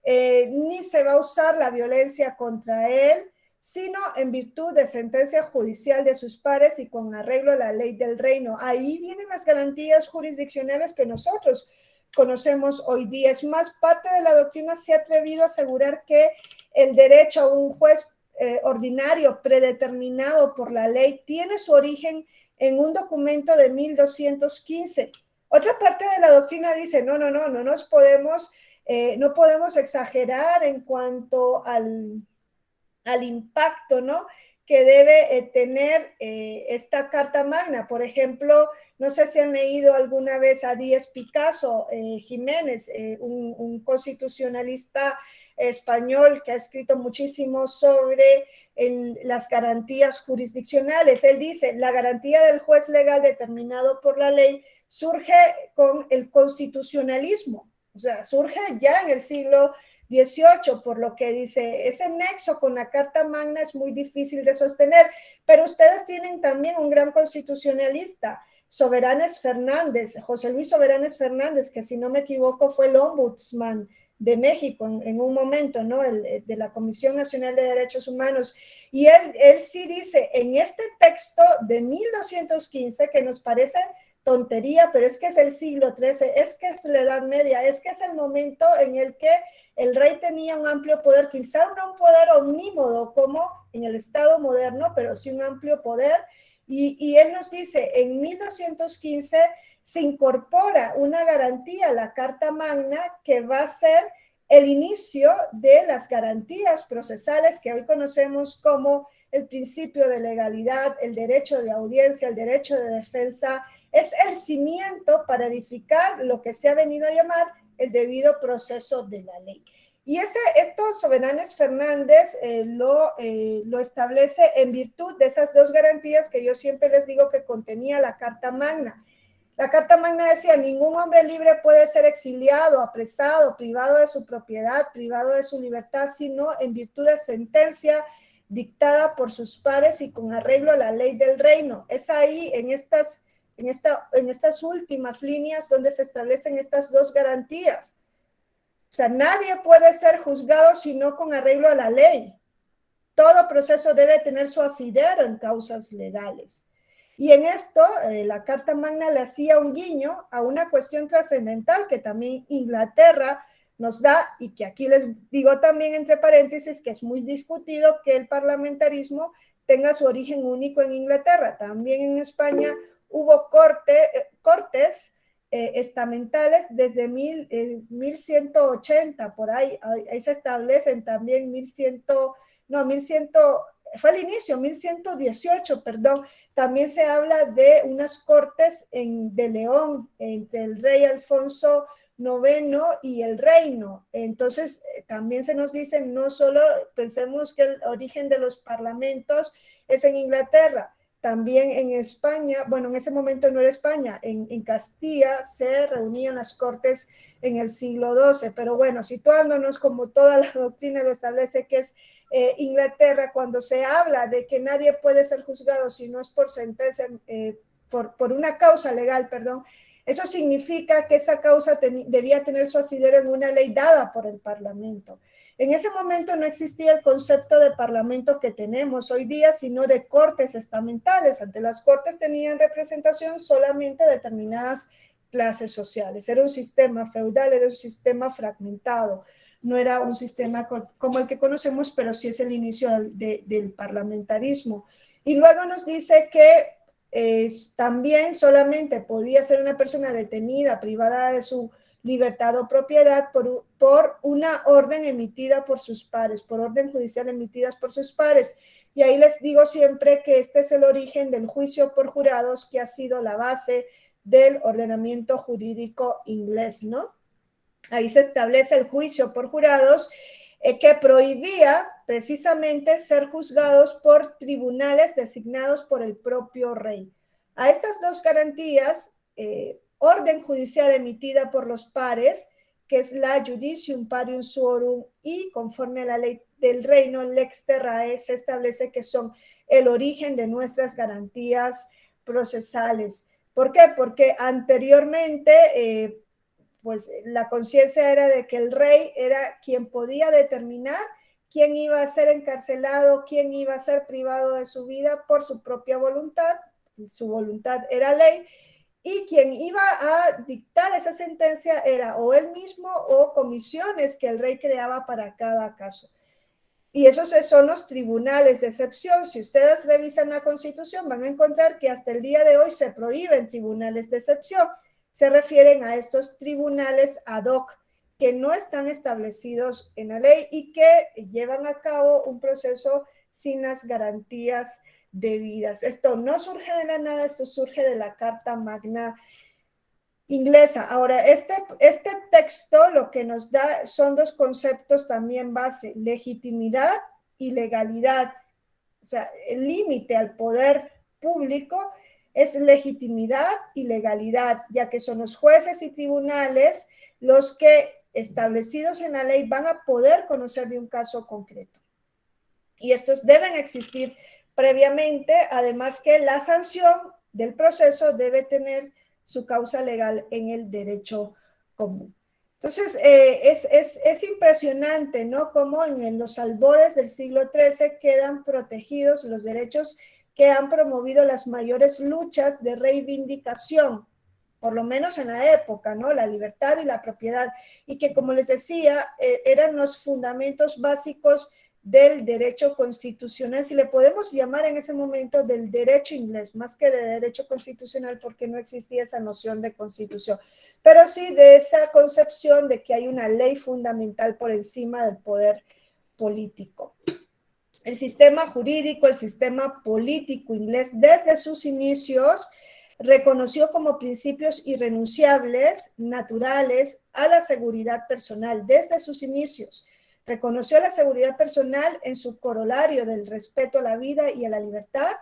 ni se va a usar la violencia contra él, sino en virtud de sentencia judicial de sus pares y con arreglo a la ley del reino. Ahí vienen las garantías jurisdiccionales que nosotros conocemos hoy día. Es más, parte de la doctrina se ha atrevido a asegurar que el derecho a un juez ordinario predeterminado por la ley tiene su origen en un documento de 1215. Otra parte de la doctrina dice, no podemos exagerar en cuanto al impacto, ¿no?, que debe tener esta Carta Magna. Por ejemplo, no sé si han leído alguna vez a Díez Picasso Jiménez, un constitucionalista español que ha escrito muchísimo sobre las garantías jurisdiccionales. Él dice, la garantía del juez legal determinado por la ley surge con el constitucionalismo, o sea, surge ya en el siglo XVIII, por lo que dice, ese nexo con la Carta Magna es muy difícil de sostener, pero ustedes tienen también un gran constitucionalista, Soberanes Fernández, José Luis Soberanes Fernández, que si no me equivoco fue el ombudsman de México en un momento, ¿no?, de la Comisión Nacional de Derechos Humanos, y él sí dice, en este texto de 1215, que nos parece tontería, pero es que es el siglo XIII, es que es la Edad Media, es que es el momento en el que el rey tenía un amplio poder, quizá no un poder omnímodo como en el Estado moderno, pero sí un amplio poder, y él nos dice, en 1215 se incorpora una garantía a la Carta Magna que va a ser el inicio de las garantías procesales que hoy conocemos como el principio de legalidad, el derecho de audiencia, el derecho de defensa. Es el cimiento para edificar lo que se ha venido a llamar el debido proceso de la ley. Y esto Soberanes Fernández lo establece en virtud de esas dos garantías que yo siempre les digo que contenía la Carta Magna. La Carta Magna decía, ningún hombre libre puede ser exiliado, apresado, privado de su propiedad, privado de su libertad, sino en virtud de sentencia dictada por sus pares y con arreglo a la ley del reino. Es ahí, en estas últimas líneas donde se establecen estas dos garantías. O sea, nadie puede ser juzgado sino con arreglo a la ley. Todo proceso debe tener su asidero en causas legales. Y en esto, la Carta Magna le hacía un guiño a una cuestión trascendental que también Inglaterra nos da, y que aquí les digo también entre paréntesis que es muy discutido que el parlamentarismo tenga su origen único en Inglaterra. También en España hubo cortes estamentales desde 1180, por ahí se establecen también 1118, perdón, también se habla de unas cortes de León entre el rey Alfonso IX y el reino. Entonces también se nos dice, no solo pensemos que el origen de los parlamentos es en Inglaterra, también en España, bueno, en ese momento no era España, en Castilla se reunían las cortes en el siglo XII, pero bueno, situándonos como toda la doctrina lo establece que es Inglaterra, cuando se habla de que nadie puede ser juzgado si no es por sentencia, por una causa legal, perdón, eso significa que esa causa debía tener su asidero en una ley dada por el Parlamento. En ese momento no existía el concepto de parlamento que tenemos hoy día, sino de cortes estamentales. Ante las cortes tenían representación solamente determinadas clases sociales. Era un sistema feudal, era un sistema fragmentado. No era un sistema como el que conocemos, pero sí es el inicio del parlamentarismo. Y luego nos dice que también solamente podía ser una persona detenida, privada de su libertad o propiedad por una orden emitida por sus pares, por orden judicial emitidas por sus pares. Y ahí les digo siempre que este es el origen del juicio por jurados, que ha sido la base del ordenamiento jurídico inglés, ¿no? Ahí se establece el juicio por jurados, que prohibía precisamente ser juzgados por tribunales designados por el propio rey. A estas dos garantías, orden judicial emitida por los pares, que es la Judicium Parium Suorum, y conforme a la ley del reino, Lex Terrae, se establece que son el origen de nuestras garantías procesales. ¿Por qué? Porque anteriormente, pues la conciencia era de que el rey era quien podía determinar quién iba a ser encarcelado, quién iba a ser privado de su vida por su propia voluntad, su voluntad era ley, y quien iba a dictar esa sentencia era o él mismo o comisiones que el rey creaba para cada caso. Y esos son los tribunales de excepción. Si ustedes revisan la Constitución, van a encontrar que hasta el día de hoy se prohíben tribunales de excepción. Se refieren a estos tribunales ad hoc que no están establecidos en la ley y que llevan a cabo un proceso sin las garantías debidas. Esto no surge de la nada, esto surge de la Carta Magna inglesa. Ahora, este texto lo que nos da son dos conceptos también base: legitimidad y legalidad. O sea, el límite al poder público es legitimidad y legalidad, ya que son los jueces y tribunales los que, establecidos en la ley, van a poder conocer de un caso concreto. Y estos deben existir previamente, además que la sanción del proceso debe tener su causa legal en el derecho común. Entonces, es impresionante, ¿no?, cómo en los albores del siglo XIII quedan protegidos los derechos que han promovido las mayores luchas de reivindicación, por lo menos en la época, ¿no?, la libertad y la propiedad, y que, como les decía, eran los fundamentos básicos del derecho constitucional, si le podemos llamar en ese momento del derecho inglés, más que de derecho constitucional, porque no existía esa noción de constitución, pero sí de esa concepción de que hay una ley fundamental por encima del poder político. El sistema jurídico, el sistema político inglés, desde sus inicios, reconoció como principios irrenunciables, naturales, a la seguridad personal, desde sus inicios. Reconoció la seguridad personal en su corolario del respeto a la vida y a la libertad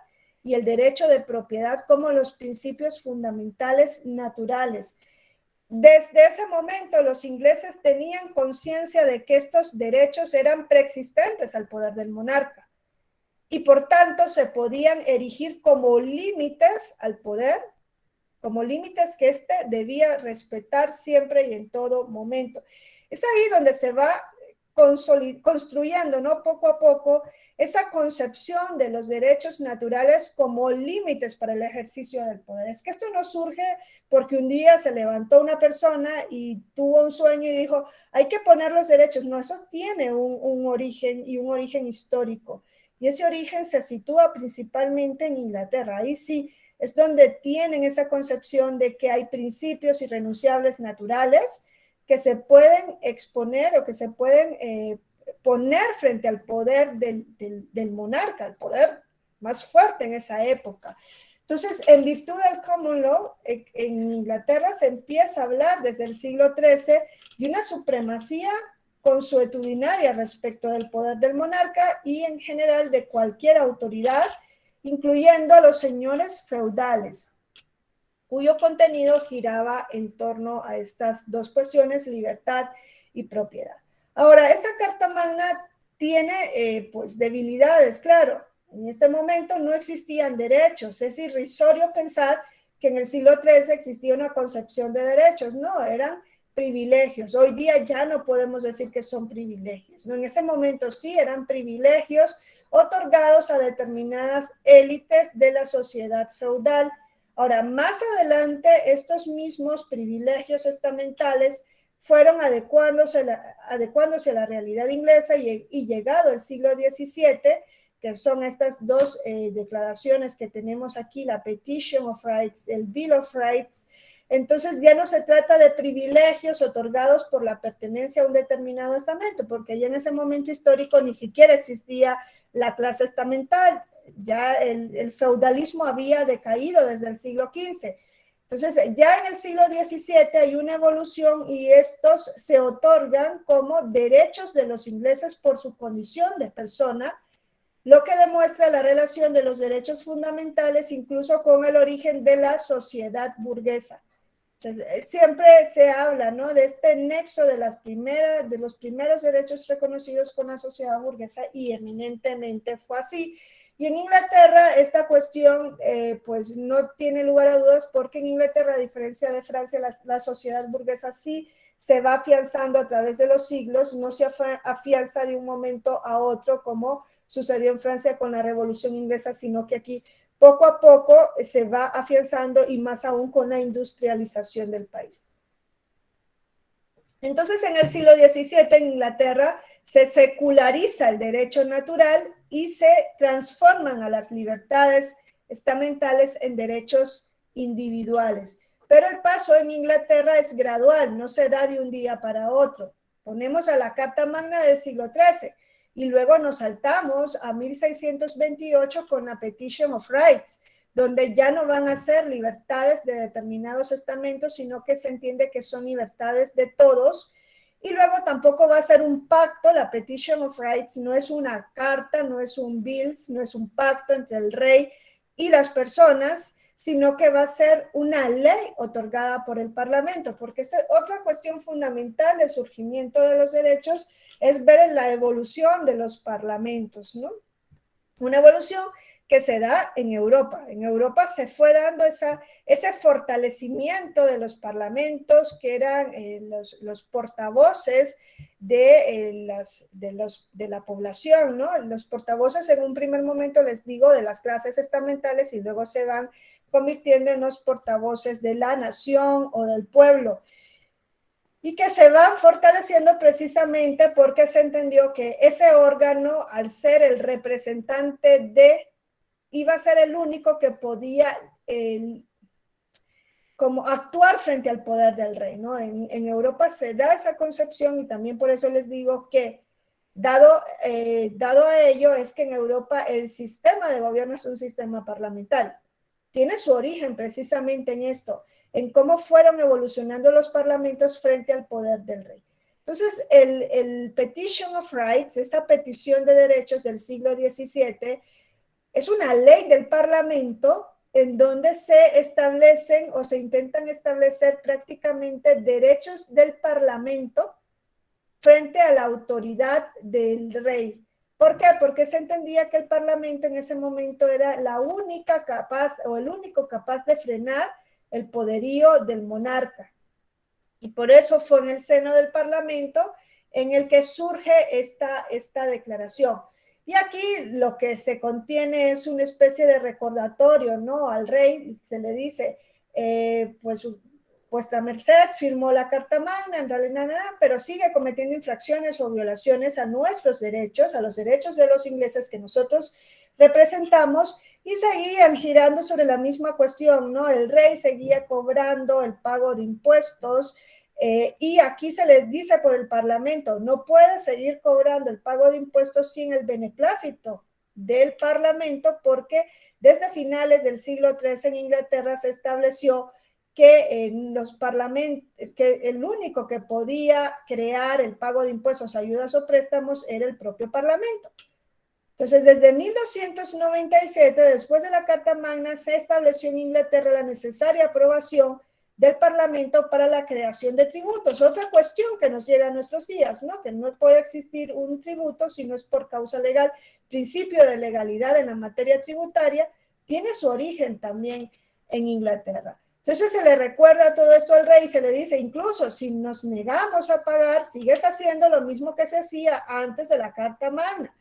y el derecho de propiedad como los principios fundamentales naturales. Desde ese momento, los ingleses tenían conciencia de que estos derechos eran preexistentes al poder del monarca y, por tanto, se podían erigir como límites al poder, como límites que éste debía respetar siempre y en todo momento. Es ahí donde se va construyendo, ¿no?, poco a poco, esa concepción de los derechos naturales como límites para el ejercicio del poder. Es que esto no surge porque un día se levantó una persona y tuvo un sueño y dijo, hay que poner los derechos. No, eso tiene un origen y un origen histórico. Y ese origen se sitúa principalmente en Inglaterra. Ahí sí es donde tienen esa concepción de que hay principios irrenunciables naturales que se pueden exponer o que se pueden poner frente al poder del monarca, el poder más fuerte en esa época. Entonces, en virtud del common law, en Inglaterra se empieza a hablar desde el siglo XIII de una supremacía consuetudinaria respecto del poder del monarca y en general de cualquier autoridad, incluyendo a los señores feudales, cuyo contenido giraba en torno a estas dos cuestiones, libertad y propiedad. Ahora, esta Carta Magna tiene pues debilidades, claro. En este momento no existían derechos. Es irrisorio pensar que en el siglo XIII existía una concepción de derechos. No, eran privilegios. Hoy día ya no podemos decir que son privilegios, ¿no? En ese momento sí eran privilegios otorgados a determinadas élites de la sociedad feudal. Ahora, más adelante, estos mismos privilegios estamentales fueron adecuándose a la realidad inglesa y llegado el siglo XVII, que son estas dos declaraciones que tenemos aquí, la Petition of Rights, el Bill of Rights. Entonces ya no se trata de privilegios otorgados por la pertenencia a un determinado estamento, porque ya en ese momento histórico ni siquiera existía la clase estamental, ya el feudalismo había decaído desde el siglo XV. Entonces ya en el siglo XVII hay una evolución y estos se otorgan como derechos de los ingleses por su condición de persona, lo que demuestra la relación de los derechos fundamentales incluso con el origen de la sociedad burguesa. Entonces, siempre se habla, ¿no?, de este nexo de los primeros derechos reconocidos con la sociedad burguesa, y eminentemente fue así. Y en Inglaterra esta cuestión pues no tiene lugar a dudas, porque en Inglaterra, a diferencia de Francia, la sociedad burguesa sí se va afianzando a través de los siglos, no se afianza de un momento a otro como sucedió en Francia con la Revolución Inglesa, sino que aquí poco a poco se va afianzando, y más aún con la industrialización del país. Entonces, en el siglo XVII en Inglaterra se seculariza el derecho natural y se transforman a las libertades estamentales en derechos individuales. Pero el paso en Inglaterra es gradual, no se da de un día para otro. Ponemos a la Carta Magna del siglo XIII y luego nos saltamos a 1628 con la Petition of Rights, donde ya no van a ser libertades de determinados estamentos, sino que se entiende que son libertades de todos. Y luego tampoco va a ser un pacto. La Petition of Rights no es una carta, no es un bill, no es un pacto entre el rey y las personas, sino que va a ser una ley otorgada por el Parlamento, porque esta otra cuestión fundamental del surgimiento de los derechos es ver la evolución de los parlamentos, ¿no? Una evolución que se da en Europa. En Europa se fue dando ese fortalecimiento de los parlamentos, que eran los portavoces de la población, ¿no? Los portavoces en un primer momento, les digo, de las clases estamentales, y luego se van convirtiendo en los portavoces de la nación o del pueblo, y que se van fortaleciendo precisamente porque se entendió que ese órgano, al ser el representante iba a ser el único que podía como actuar frente al poder del rey, ¿no? En Europa se da esa concepción, y también por eso les digo que dado a ello es que en Europa el sistema de gobierno es un sistema parlamentario. Tiene su origen precisamente en esto, en cómo fueron evolucionando los parlamentos frente al poder del rey. Entonces, el Petition of Rights, esa petición de derechos del siglo XVII, es una ley del Parlamento en donde se establecen o se intentan establecer prácticamente derechos del Parlamento frente a la autoridad del rey. ¿Por qué? Porque se entendía que el Parlamento en ese momento era la única capaz, o el único capaz de frenar el poderío del monarca. Y por eso fue en el seno del Parlamento en el que surge esta declaración. Y aquí lo que se contiene es una especie de recordatorio, ¿no? Al rey se le dice, pues vuestra merced firmó la Carta Magna, pero sigue cometiendo infracciones o violaciones a nuestros derechos, a los derechos de los ingleses que nosotros representamos, y seguían girando sobre la misma cuestión, ¿no? El rey seguía cobrando el pago de impuestos, y aquí se les dice por el Parlamento, no puede seguir cobrando el pago de impuestos sin el beneplácito del Parlamento, porque desde finales del siglo III en Inglaterra se estableció que los parlamentos, que el único que podía crear el pago de impuestos, ayudas o préstamos era el propio Parlamento. Entonces, desde 1297, después de la Carta Magna, se estableció en Inglaterra la necesaria aprobación del Parlamento para la creación de tributos. Otra cuestión que nos llega a nuestros días, ¿no? Que no puede existir un tributo si no es por causa legal. Principio de legalidad en la materia tributaria tiene su origen también en Inglaterra. Entonces se le recuerda todo esto al rey y se le dice, incluso si nos negamos a pagar, sigues haciendo lo mismo que se hacía antes de la Carta Magna.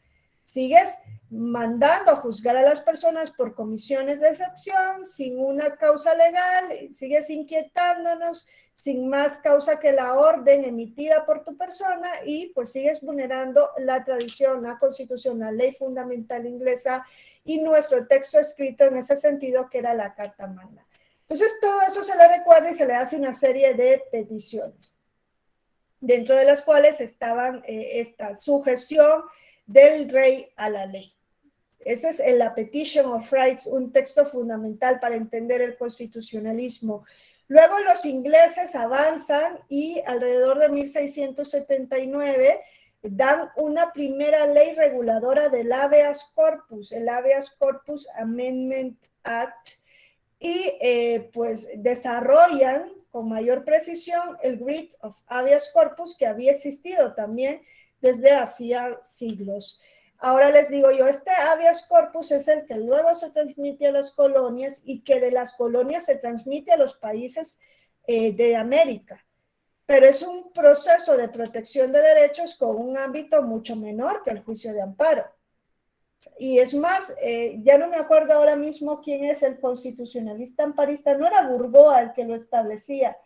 Sigues mandando a juzgar a las personas por comisiones de excepción, sin una causa legal, sigues inquietándonos, sin más causa que la orden emitida por tu persona y pues sigues vulnerando la tradición, la constitución, la ley fundamental inglesa y nuestro texto escrito en ese sentido que era la Carta Magna. Entonces todo eso se le recuerda y se le hace una serie de peticiones, dentro de las cuales estaban esta sujeción del rey a la ley. Ese es la Petition of Rights, un texto fundamental para entender el constitucionalismo. Luego los ingleses avanzan y alrededor de 1679 dan una primera ley reguladora del habeas corpus, el Habeas Corpus Amendment Act, y pues desarrollan con mayor precisión el Writ of Habeas Corpus que había existido también desde hacía siglos. Ahora les digo yo, este habeas corpus es el que luego se transmite a las colonias y que de las colonias se transmite a los países de América. Pero es un proceso de protección de derechos con un ámbito mucho menor que el juicio de amparo. Y es más, ya no me acuerdo ahora mismo quién es el constitucionalista amparista, no era Burgoa el que lo establecía.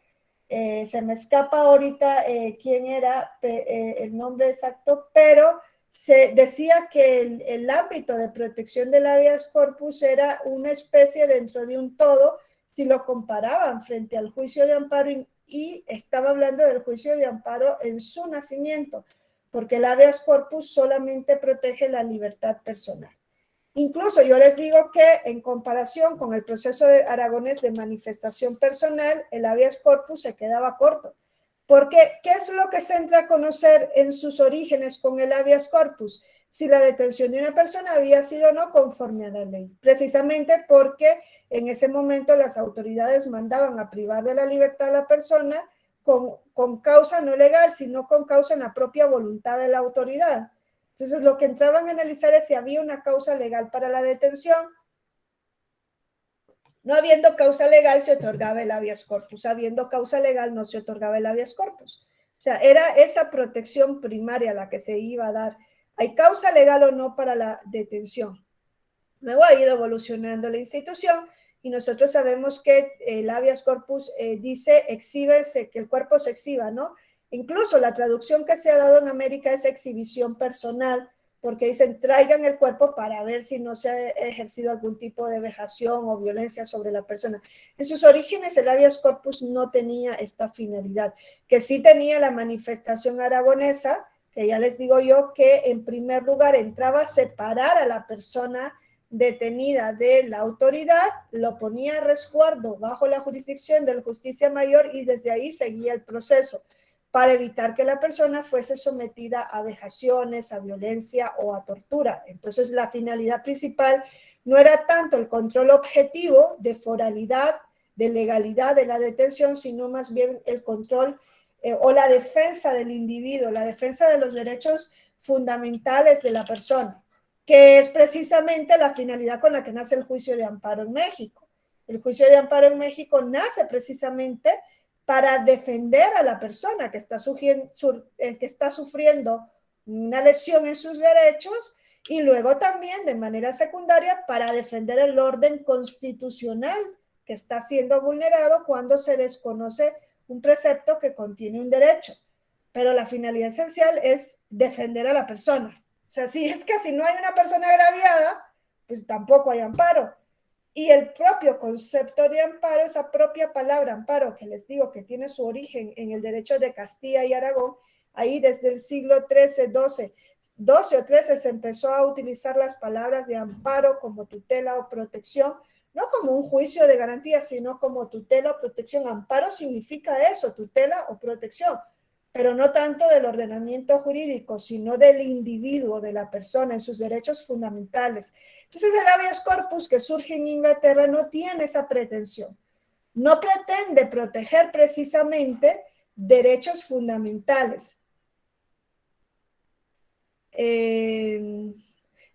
Se me escapa ahorita quién era el nombre exacto, pero se decía que el ámbito de protección del habeas corpus era una especie dentro de un todo si lo comparaban frente al juicio de amparo y estaba hablando del juicio de amparo en su nacimiento, porque el habeas corpus solamente protege la libertad personal. Incluso yo les digo que en comparación con el proceso de aragonés de manifestación personal, el habeas corpus se quedaba corto. Porque, ¿qué es lo que se entra a conocer en sus orígenes con el habeas corpus? Si la detención de una persona había sido o no conforme a la ley. Precisamente porque en ese momento las autoridades mandaban a privar de la libertad a la persona con causa no legal, sino con causa en la propia voluntad de la autoridad. Entonces, lo que entraban a analizar es si había una causa legal para la detención. No habiendo causa legal se otorgaba el habeas corpus, habiendo causa legal no se otorgaba el habeas corpus. O sea, era esa protección primaria la que se iba a dar. ¿Hay causa legal o no para la detención? Luego ha ido evolucionando la institución y nosotros sabemos que el habeas corpus dice exhíbese, que el cuerpo se exhiba, ¿no? Incluso la traducción que se ha dado en América es exhibición personal, porque dicen traigan el cuerpo para ver si no se ha ejercido algún tipo de vejación o violencia sobre la persona. En sus orígenes el habeas corpus no tenía esta finalidad, que sí tenía la manifestación aragonesa, que ya les digo yo que en primer lugar entraba a separar a la persona detenida de la autoridad, lo ponía a resguardo bajo la jurisdicción de la justicia mayor y desde ahí seguía el proceso, para evitar que la persona fuese sometida a vejaciones, a violencia o a tortura. Entonces, la finalidad principal no era tanto el control objetivo de foralidad, de legalidad de la detención, sino más bien el control o la defensa del individuo, la defensa de los derechos fundamentales de la persona, que es precisamente la finalidad con la que nace el juicio de amparo en México. El juicio de amparo en México nace precisamente para defender a la persona que está sufriendo una lesión en sus derechos y luego también de manera secundaria para defender el orden constitucional que está siendo vulnerado cuando se desconoce un precepto que contiene un derecho. Pero la finalidad esencial es defender a la persona. O sea, si es que si no hay una persona agraviada, pues tampoco hay amparo. Y el propio concepto de amparo, esa propia palabra amparo, que les digo que tiene su origen en el derecho de Castilla y Aragón, ahí desde el siglo XIII o XIII se empezó a utilizar las palabras de amparo como tutela o protección, no como un juicio de garantía, sino como tutela o protección. Amparo significa eso, tutela o protección, pero no tanto del ordenamiento jurídico, sino del individuo, de la persona, en sus derechos fundamentales. Entonces el habeas corpus que surge en Inglaterra no tiene esa pretensión. No pretende proteger precisamente derechos fundamentales.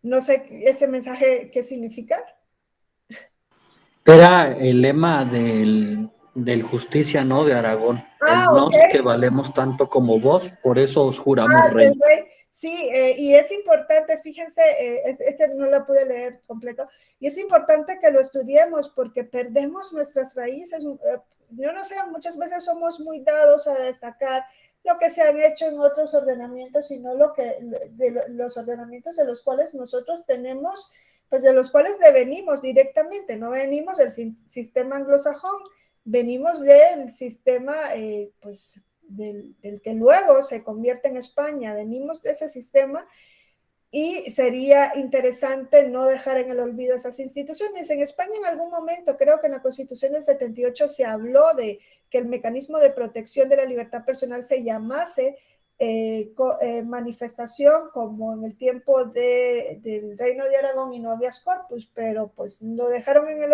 No sé ese mensaje qué significa. Era el lema del Justicia, ¿no? De Aragón. El nos, okay. que valemos tanto como vos, por eso os juramos rey. Sí, y es importante, fíjense, es que no la pude leer completo, y es importante que lo estudiemos porque perdemos nuestras raíces. Yo no sé, muchas veces somos muy dados a destacar lo que se han hecho en otros ordenamientos, sino los ordenamientos de los cuales nosotros tenemos, pues de los cuales devenimos directamente, no venimos del sistema anglosajón, venimos del sistema, pues del que luego se convierte en España, venimos de ese sistema y sería interesante no dejar en el olvido esas instituciones. En España en algún momento, creo que en la Constitución del 78 se habló de que el mecanismo de protección de la libertad personal se llamase manifestación, como en el tiempo del Reino de Aragón y no habeas corpus, pero pues lo dejaron en el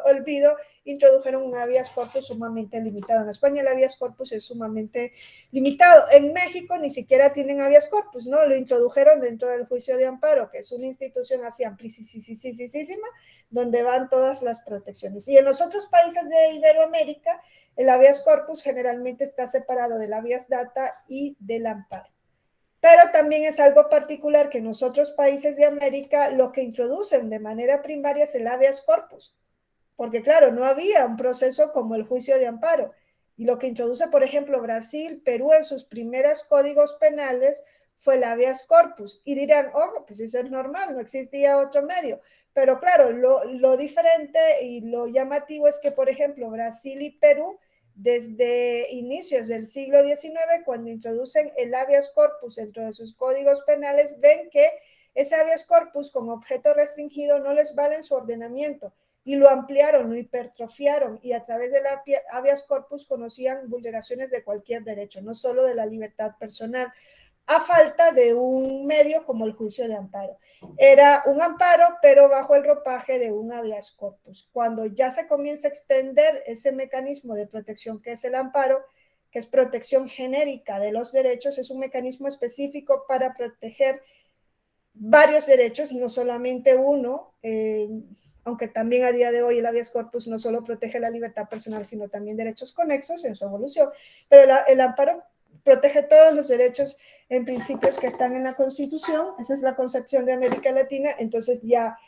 olvido, introdujeron un habeas corpus sumamente limitado. En España el habeas corpus es sumamente limitado. En México ni siquiera tienen habeas corpus, ¿no? Lo introdujeron dentro del juicio de amparo, que es una institución así amplísima, donde van todas las protecciones. Y en los otros países de Iberoamérica, el habeas corpus generalmente está separado del habeas data y del amparo. Pero también es algo particular que en los otros países de América lo que introducen de manera primaria es el habeas corpus, porque claro, no había un proceso como el juicio de amparo. Y lo que introduce, por ejemplo, Brasil, Perú en sus primeros códigos penales fue el habeas corpus. Y dirán, oh, pues eso es normal, no existía otro medio. Pero claro, lo diferente y lo llamativo es que, por ejemplo, Brasil y Perú, desde inicios del siglo XIX, cuando introducen el habeas corpus dentro de sus códigos penales, ven que ese habeas corpus como objeto restringido no les vale en su ordenamiento y lo ampliaron, lo hipertrofiaron y a través del habeas corpus conocían vulneraciones de cualquier derecho, no solo de la libertad personal, a falta de un medio como el juicio de amparo. Era un amparo, pero bajo el ropaje de un habeas corpus. Cuando ya se comienza a extender ese mecanismo de protección que es el amparo, que es protección genérica de los derechos, es un mecanismo específico para proteger varios derechos y no solamente uno, aunque también a día de hoy el habeas corpus no solo protege la libertad personal, sino también derechos conexos en su evolución, pero el amparo protege todos los derechos en principios que están en la Constitución. Esa es la concepción de América Latina. Entonces ya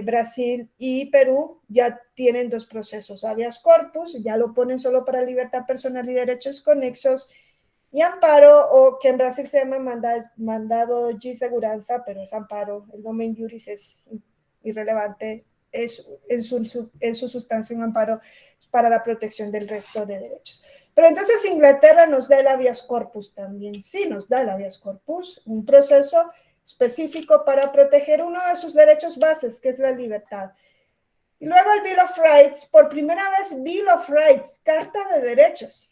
Brasil y Perú ya tienen dos procesos, habeas corpus, ya lo ponen solo para libertad personal y derechos conexos, y amparo, o que en Brasil se llama mandado de seguranza, pero es amparo, el nomen juris es irrelevante, es en su sustancia un amparo para la protección del resto de derechos. Pero entonces Inglaterra nos da el habeas corpus también, sí nos da el habeas corpus, un proceso específico para proteger uno de sus derechos bases, que es la libertad. Y luego el Bill of Rights, por primera vez Bill of Rights, Carta de Derechos.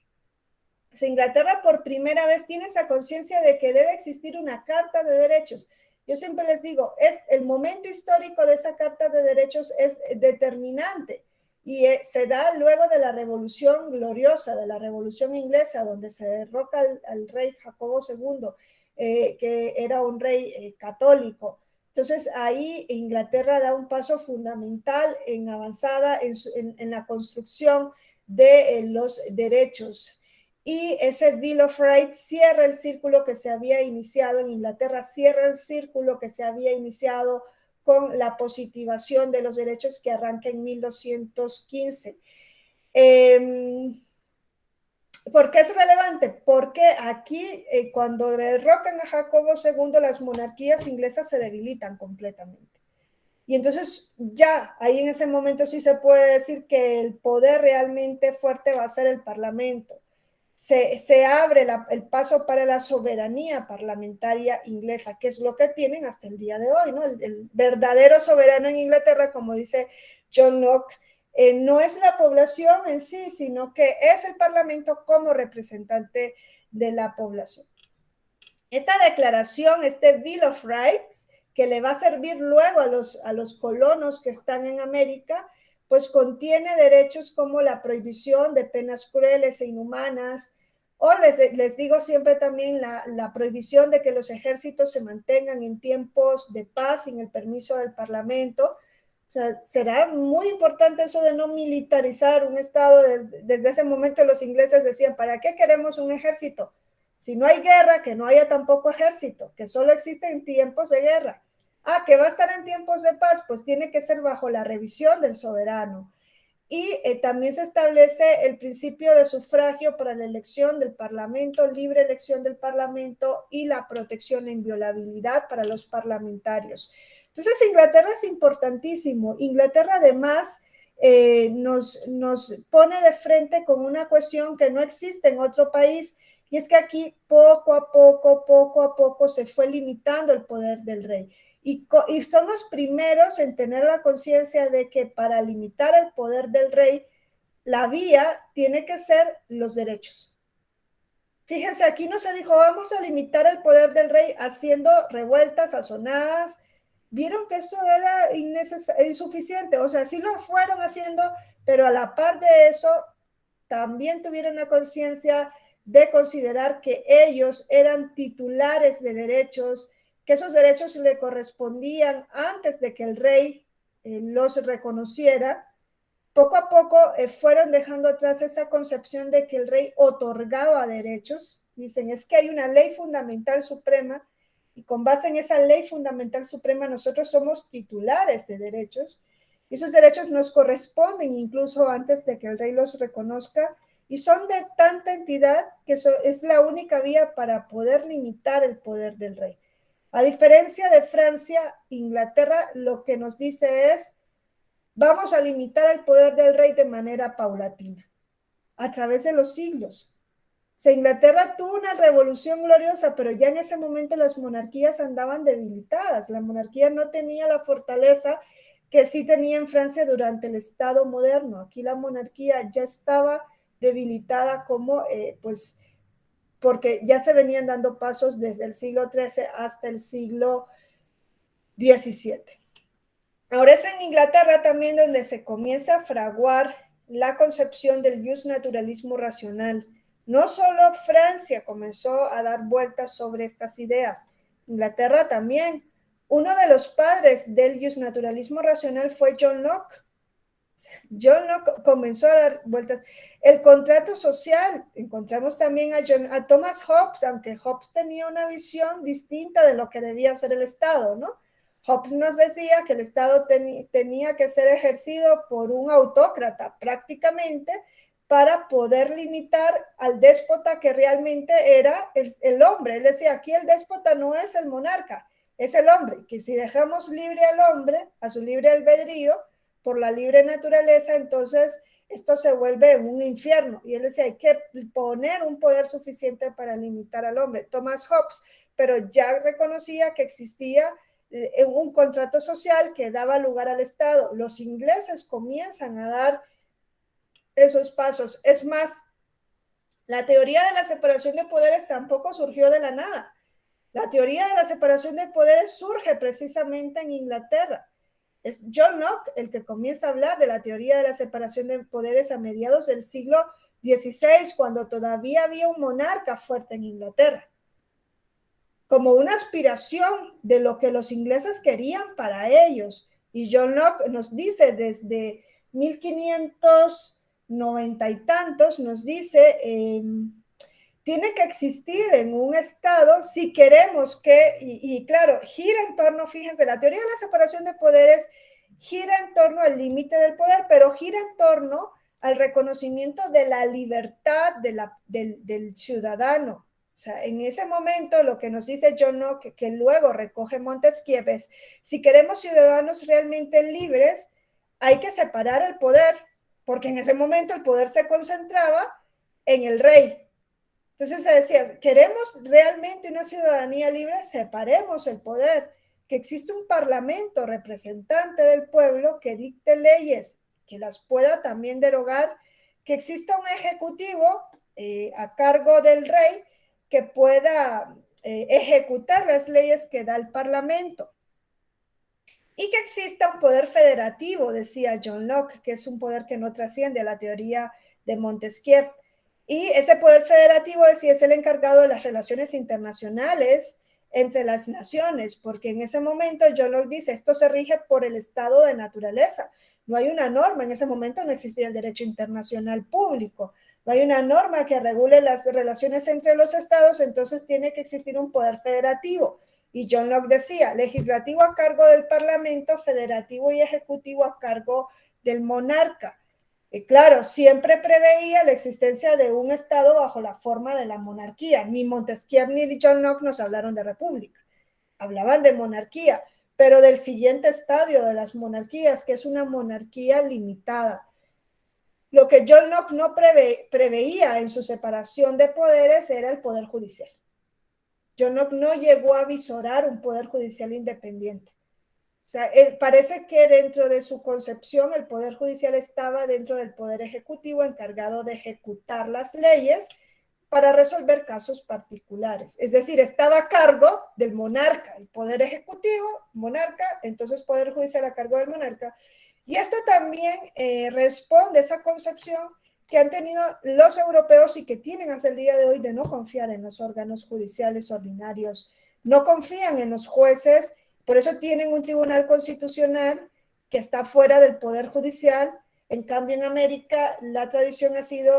Pues Inglaterra por primera vez tiene esa conciencia de que debe existir una Carta de Derechos. Yo siempre les digo, el momento histórico de esa Carta de Derechos es determinante. Y se da luego de la Revolución Gloriosa, de la Revolución Inglesa, donde se derroca al rey Jacobo II, que era un rey católico. Entonces ahí Inglaterra da un paso fundamental en avanzada en la construcción de los derechos. Y ese Bill of Rights cierra el círculo que se había iniciado en Inglaterra, cierra el círculo que se había iniciado con la positivación de los derechos que arranca en 1215. ¿Por qué es relevante? Porque aquí, cuando derrocan a Jacobo II, las monarquías inglesas se debilitan completamente. Y entonces ya ahí en ese momento sí se puede decir que el poder realmente fuerte va a ser el Parlamento. Se abre el paso para la soberanía parlamentaria inglesa, que es lo que tienen hasta el día de hoy, ¿no? El verdadero soberano en Inglaterra, como dice John Locke, no es la población en sí, sino que es el Parlamento como representante de la población. Esta declaración, este Bill of Rights, que le va a servir luego a los colonos que están en América, pues contiene derechos como la prohibición de penas crueles e inhumanas, o les digo siempre también la prohibición de que los ejércitos se mantengan en tiempos de paz sin el permiso del Parlamento. O sea, será muy importante eso de no militarizar un Estado. Desde ese momento los ingleses decían, ¿para qué queremos un ejército? Si no hay guerra, que no haya tampoco ejército, que solo existe en tiempos de guerra. Que va a estar en tiempos de paz, pues tiene que ser bajo la revisión del soberano. Y también se establece el principio de sufragio para la elección del Parlamento, libre elección del Parlamento y la protección e inviolabilidad para los parlamentarios. Entonces, Inglaterra es importantísimo. Inglaterra, además, nos pone de frente con una cuestión que no existe en otro país, y es que aquí poco a poco se fue limitando el poder del rey. Y son los primeros en tener la conciencia de que para limitar el poder del rey, la vía tiene que ser los derechos. Fíjense, aquí no se dijo, vamos a limitar el poder del rey haciendo revueltas sazonadas. Vieron que esto era insuficiente, o sea, sí lo fueron haciendo, pero a la par de eso, también tuvieron la conciencia de considerar que ellos eran titulares de derechos, que esos derechos le correspondían antes de que el rey los reconociera. Poco a poco fueron dejando atrás esa concepción de que el rey otorgaba derechos. Dicen, es que hay una ley fundamental suprema y con base en esa ley fundamental suprema nosotros somos titulares de derechos y esos derechos nos corresponden incluso antes de que el rey los reconozca y son de tanta entidad que es la única vía para poder limitar el poder del rey. A diferencia de Francia, Inglaterra lo que nos dice es, vamos a limitar el poder del rey de manera paulatina, a través de los siglos. O sea, Inglaterra tuvo una revolución gloriosa, pero ya en ese momento las monarquías andaban debilitadas. La monarquía no tenía la fortaleza que sí tenía en Francia durante el Estado moderno. Aquí la monarquía ya estaba debilitada como, pues, porque ya se venían dando pasos desde el siglo XIII hasta el siglo XVII. Ahora es en Inglaterra también donde se comienza a fraguar la concepción del justnaturalismo racional. No solo Francia comenzó a dar vueltas sobre estas ideas, Inglaterra también. Uno de los padres del justnaturalismo racional fue John Locke. John Locke comenzó a dar vueltas. El contrato social, encontramos también a Thomas Hobbes, aunque Hobbes tenía una visión distinta de lo que debía ser el Estado, ¿no? Hobbes nos decía que el Estado tenía que ser ejercido por un autócrata prácticamente para poder limitar al déspota que realmente era el hombre. Él decía, aquí el déspota no es el monarca, es el hombre, que si dejamos libre al hombre, a su libre albedrío, por la libre naturaleza, entonces esto se vuelve un infierno. Y él decía, hay que poner un poder suficiente para limitar al hombre. Thomas Hobbes, pero ya reconocía que existía un contrato social que daba lugar al Estado. Los ingleses comienzan a dar esos pasos. Es más, la teoría de la separación de poderes tampoco surgió de la nada. La teoría de la separación de poderes surge precisamente en Inglaterra. Es John Locke el que comienza a hablar de la teoría de la separación de poderes a mediados del siglo XVI, cuando todavía había un monarca fuerte en Inglaterra, como una aspiración de lo que los ingleses querían para ellos. Y John Locke nos dice desde 1590 y tantos, nos dice, tiene que existir en un Estado si queremos que, y claro, gira en torno, fíjense, la teoría de la separación de poderes gira en torno al límite del poder, pero gira en torno al reconocimiento de la libertad del ciudadano. O sea, en ese momento lo que nos dice John Locke, que luego recoge Montesquieu, es, si queremos ciudadanos realmente libres, hay que separar el poder, porque en ese momento el poder se concentraba en el rey. Entonces se decía, queremos realmente una ciudadanía libre, separemos el poder, que existe un parlamento representante del pueblo que dicte leyes, que las pueda también derogar, que exista un ejecutivo a cargo del rey que pueda ejecutar las leyes que da el parlamento. Y que exista un poder federativo, decía John Locke, que es un poder que no trasciende a la teoría de Montesquieu. Y ese poder federativo, decía, es el encargado de las relaciones internacionales entre las naciones, porque en ese momento John Locke dice, esto se rige por el estado de naturaleza. No hay una norma, en ese momento no existía el derecho internacional público. no hay una norma que regule las relaciones entre los estados, entonces tiene que existir un poder federativo. Y John Locke decía, legislativo a cargo del parlamento, federativo y ejecutivo a cargo del monarca. Y claro, siempre preveía la existencia de un estado bajo la forma de la monarquía. Ni Montesquieu ni John Locke nos hablaron de república, hablaban de monarquía, pero del siguiente estadio de las monarquías, que es una monarquía limitada. Lo que John Locke no preveía en su separación de poderes era el poder judicial. John Locke no llegó a visorar un poder judicial independiente. O sea, parece que dentro de su concepción el poder judicial estaba dentro del poder ejecutivo encargado de ejecutar las leyes para resolver casos particulares. Es decir, estaba a cargo del monarca, el poder ejecutivo, monarca, entonces poder judicial a cargo del monarca. Y esto también responde a esa concepción que han tenido los europeos y que tienen hasta el día de hoy de no confiar en los órganos judiciales ordinarios, no confían en los jueces, por eso tienen un tribunal constitucional que está fuera del poder judicial. En cambio, en América la tradición ha sido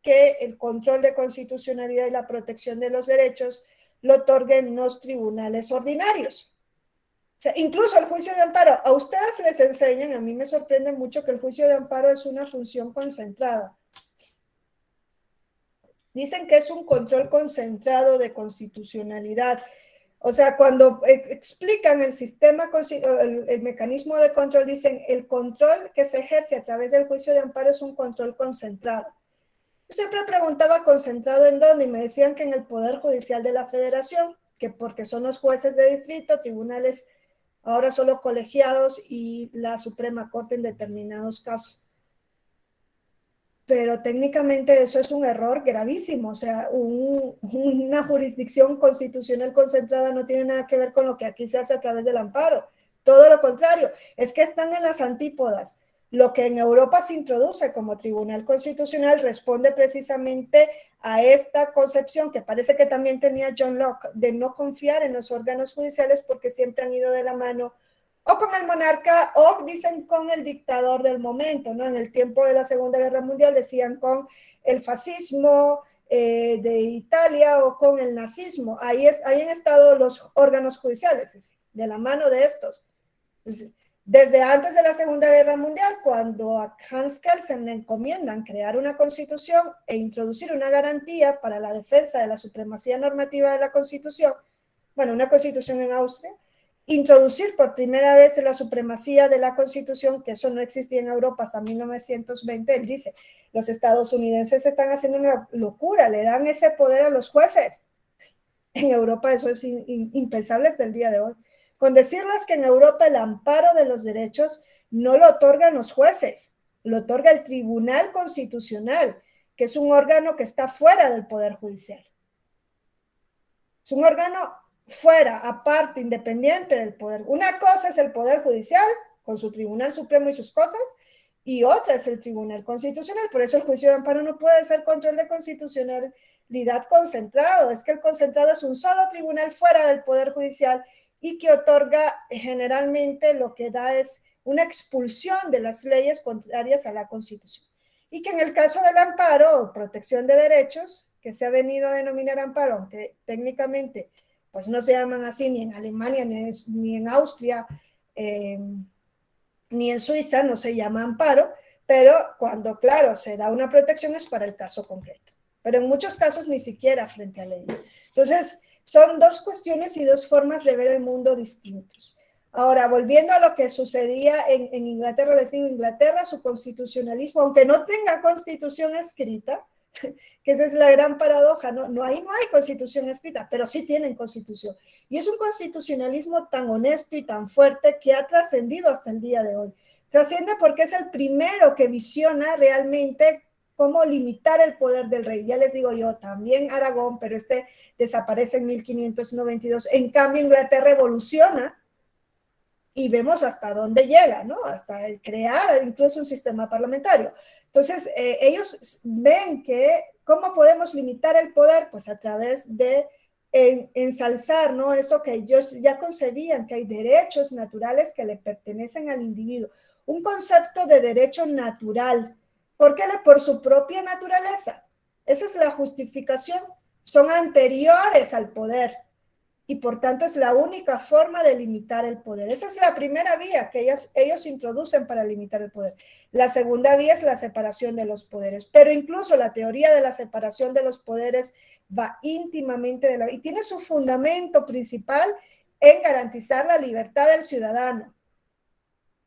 que el control de constitucionalidad y la protección de los derechos lo otorguen los tribunales ordinarios. O sea, incluso el juicio de amparo, a ustedes les enseñan, a mí me sorprende mucho que el juicio de amparo es una función concentrada. Dicen que es un control concentrado de constitucionalidad. O sea, cuando explican el sistema, el mecanismo de control, dicen el control que se ejerce a través del juicio de amparo es un control concentrado. Yo siempre preguntaba concentrado en dónde y me decían que en el Poder Judicial de la Federación, que porque son los jueces de distrito, tribunales ahora solo colegiados y la Suprema Corte en determinados casos. Pero técnicamente eso es un error gravísimo, o sea, una jurisdicción constitucional concentrada no tiene nada que ver con lo que aquí se hace a través del amparo, todo lo contrario, es que están en las antípodas. Lo que en Europa se introduce como tribunal constitucional responde precisamente a esta concepción que parece que también tenía John Locke, de no confiar en los órganos judiciales porque siempre han ido de la mano o con el monarca, o dicen con el dictador del momento, ¿no? En el tiempo de la Segunda Guerra Mundial decían con el fascismo de Italia o con el nazismo. Ahí han estado los órganos judiciales, de la mano de estos. Entonces, desde antes de la Segunda Guerra Mundial, cuando a Hans Kelsen le encomiendan crear una constitución e introducir una garantía para la defensa de la supremacía normativa de la Constitución, bueno, una constitución en Austria, introducir por primera vez la supremacía de la Constitución, que eso no existía en Europa hasta 1920, él dice, los estadounidenses están haciendo una locura, le dan ese poder a los jueces. En Europa eso es impensable hasta el día de hoy. Con decirles que en Europa el amparo de los derechos no lo otorgan los jueces, lo otorga el Tribunal Constitucional, que es un órgano que está fuera del Poder Judicial. Es un órgano fuera, aparte, independiente del poder. Una cosa es el Poder Judicial, con su Tribunal Supremo y sus cosas, y otra es el Tribunal Constitucional. Por eso el juicio de amparo no puede ser control de constitucionalidad concentrado. Es que el concentrado es un solo tribunal fuera del Poder Judicial y que otorga generalmente lo que da es una expulsión de las leyes contrarias a la Constitución. Y que en el caso del amparo o protección de derechos, que se ha venido a denominar amparo, aunque técnicamente pues no se llaman así ni en Alemania, ni en Austria, ni en Suiza, no se llama amparo, pero cuando, claro, se da una protección es para el caso concreto. Pero en muchos casos ni siquiera frente a leyes. Entonces, son dos cuestiones y dos formas de ver el mundo distintos. Ahora, volviendo a lo que sucedía en Inglaterra, les digo, Inglaterra, su constitucionalismo, aunque no tenga constitución escrita, que esa es la gran paradoja, ¿no? Ahí no hay constitución escrita, pero sí tienen constitución. Y es un constitucionalismo tan honesto y tan fuerte que ha trascendido hasta el día de hoy. Trasciende porque es el primero que visiona realmente cómo limitar el poder del rey. Ya les digo yo, también Aragón, pero este desaparece en 1592. En cambio, Inglaterra evoluciona y vemos hasta dónde llega, ¿no? Hasta crear incluso un sistema parlamentario. Entonces, ellos ven que cómo podemos limitar el poder, pues a través de ensalzar, ¿no? Eso que ellos ya concebían, que hay derechos naturales que le pertenecen al individuo. Un concepto de derecho natural. ¿Por qué? Por su propia naturaleza. Esa es la justificación. Son anteriores al poder y por tanto es la única forma de limitar el poder. Esa es la primera vía que ellos introducen para limitar el poder. La segunda vía es la separación de los poderes, pero incluso la teoría de la separación de los poderes va íntimamente de la... y tiene su fundamento principal en garantizar la libertad del ciudadano.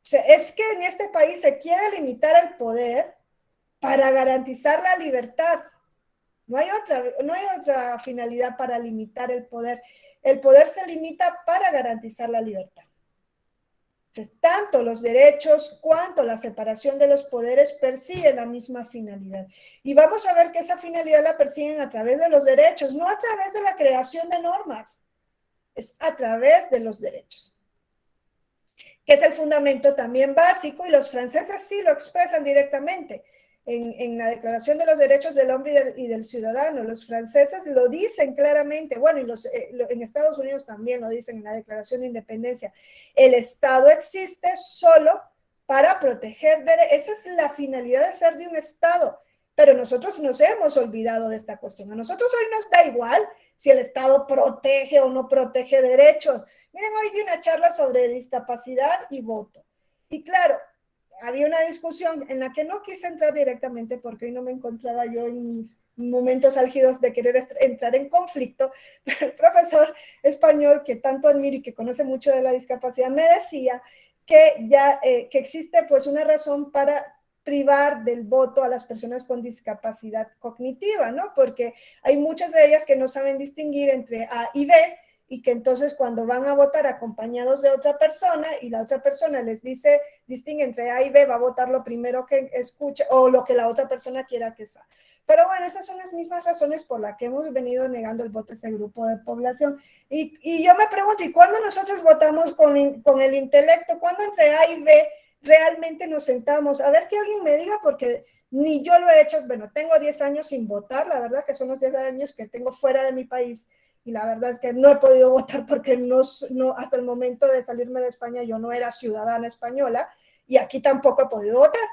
O sea, es que en este país se quiere limitar el poder para garantizar la libertad. No hay otra finalidad para limitar el poder. El poder se limita para garantizar la libertad. Entonces, tanto los derechos cuanto la separación de los poderes persiguen la misma finalidad. Y vamos a ver que esa finalidad la persiguen a través de los derechos, no a través de la creación de normas. Es a través de los derechos, que es el fundamento también básico, y los franceses sí lo expresan directamente. En la Declaración de los Derechos del Hombre y del Ciudadano, los franceses lo dicen claramente, bueno, y en Estados Unidos también lo dicen en la Declaración de Independencia. El Estado existe solo para proteger derechos. Esa es la finalidad de ser de un Estado, pero nosotros nos hemos olvidado de esta cuestión. A nosotros hoy nos da igual si el Estado protege o no protege derechos. Miren, hoy di una charla sobre discapacidad y voto. Y claro, había una discusión en la que no quise entrar directamente porque hoy no me encontraba yo en mis momentos álgidos de querer entrar en conflicto, pero el profesor español que tanto admiro y que conoce mucho de la discapacidad me decía que que existe pues una razón para privar del voto a las personas con discapacidad cognitiva, ¿no? Porque hay muchas de ellas que no saben distinguir entre A y B, y que entonces cuando van a votar acompañados de otra persona y la otra persona les dice, distingue entre A y B, va a votar lo primero que escuche o lo que la otra persona quiera que sea. Pero bueno, esas son las mismas razones por las que hemos venido negando el voto a ese grupo de población. Y yo me pregunto, ¿y cuándo nosotros votamos con el intelecto? ¿Cuándo entre A y B realmente nos sentamos? A ver que alguien me diga, porque ni yo lo he hecho. Bueno, tengo 10 años sin votar, la verdad que son los 10 años que tengo fuera de mi país. Y la verdad es que no he podido votar porque no, hasta el momento de salirme de España yo no era ciudadana española y aquí tampoco he podido votar.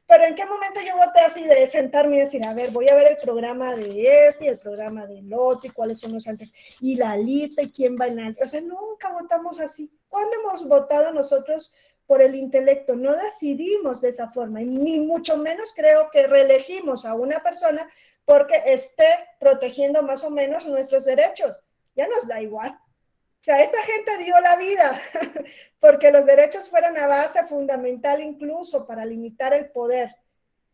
Pero ¿en qué momento yo voté así de sentarme y decir, a ver, voy a ver el programa de este y el programa del otro y cuáles son los antes y la lista y quién va en la... O sea, nunca votamos así. ¿Cuándo hemos votado nosotros por el intelecto? No decidimos de esa forma y ni mucho menos creo que reelegimos a una persona porque esté protegiendo más o menos nuestros derechos. Ya nos da igual. O sea, esta gente dio la vida porque los derechos fueran a base fundamental incluso para limitar el poder.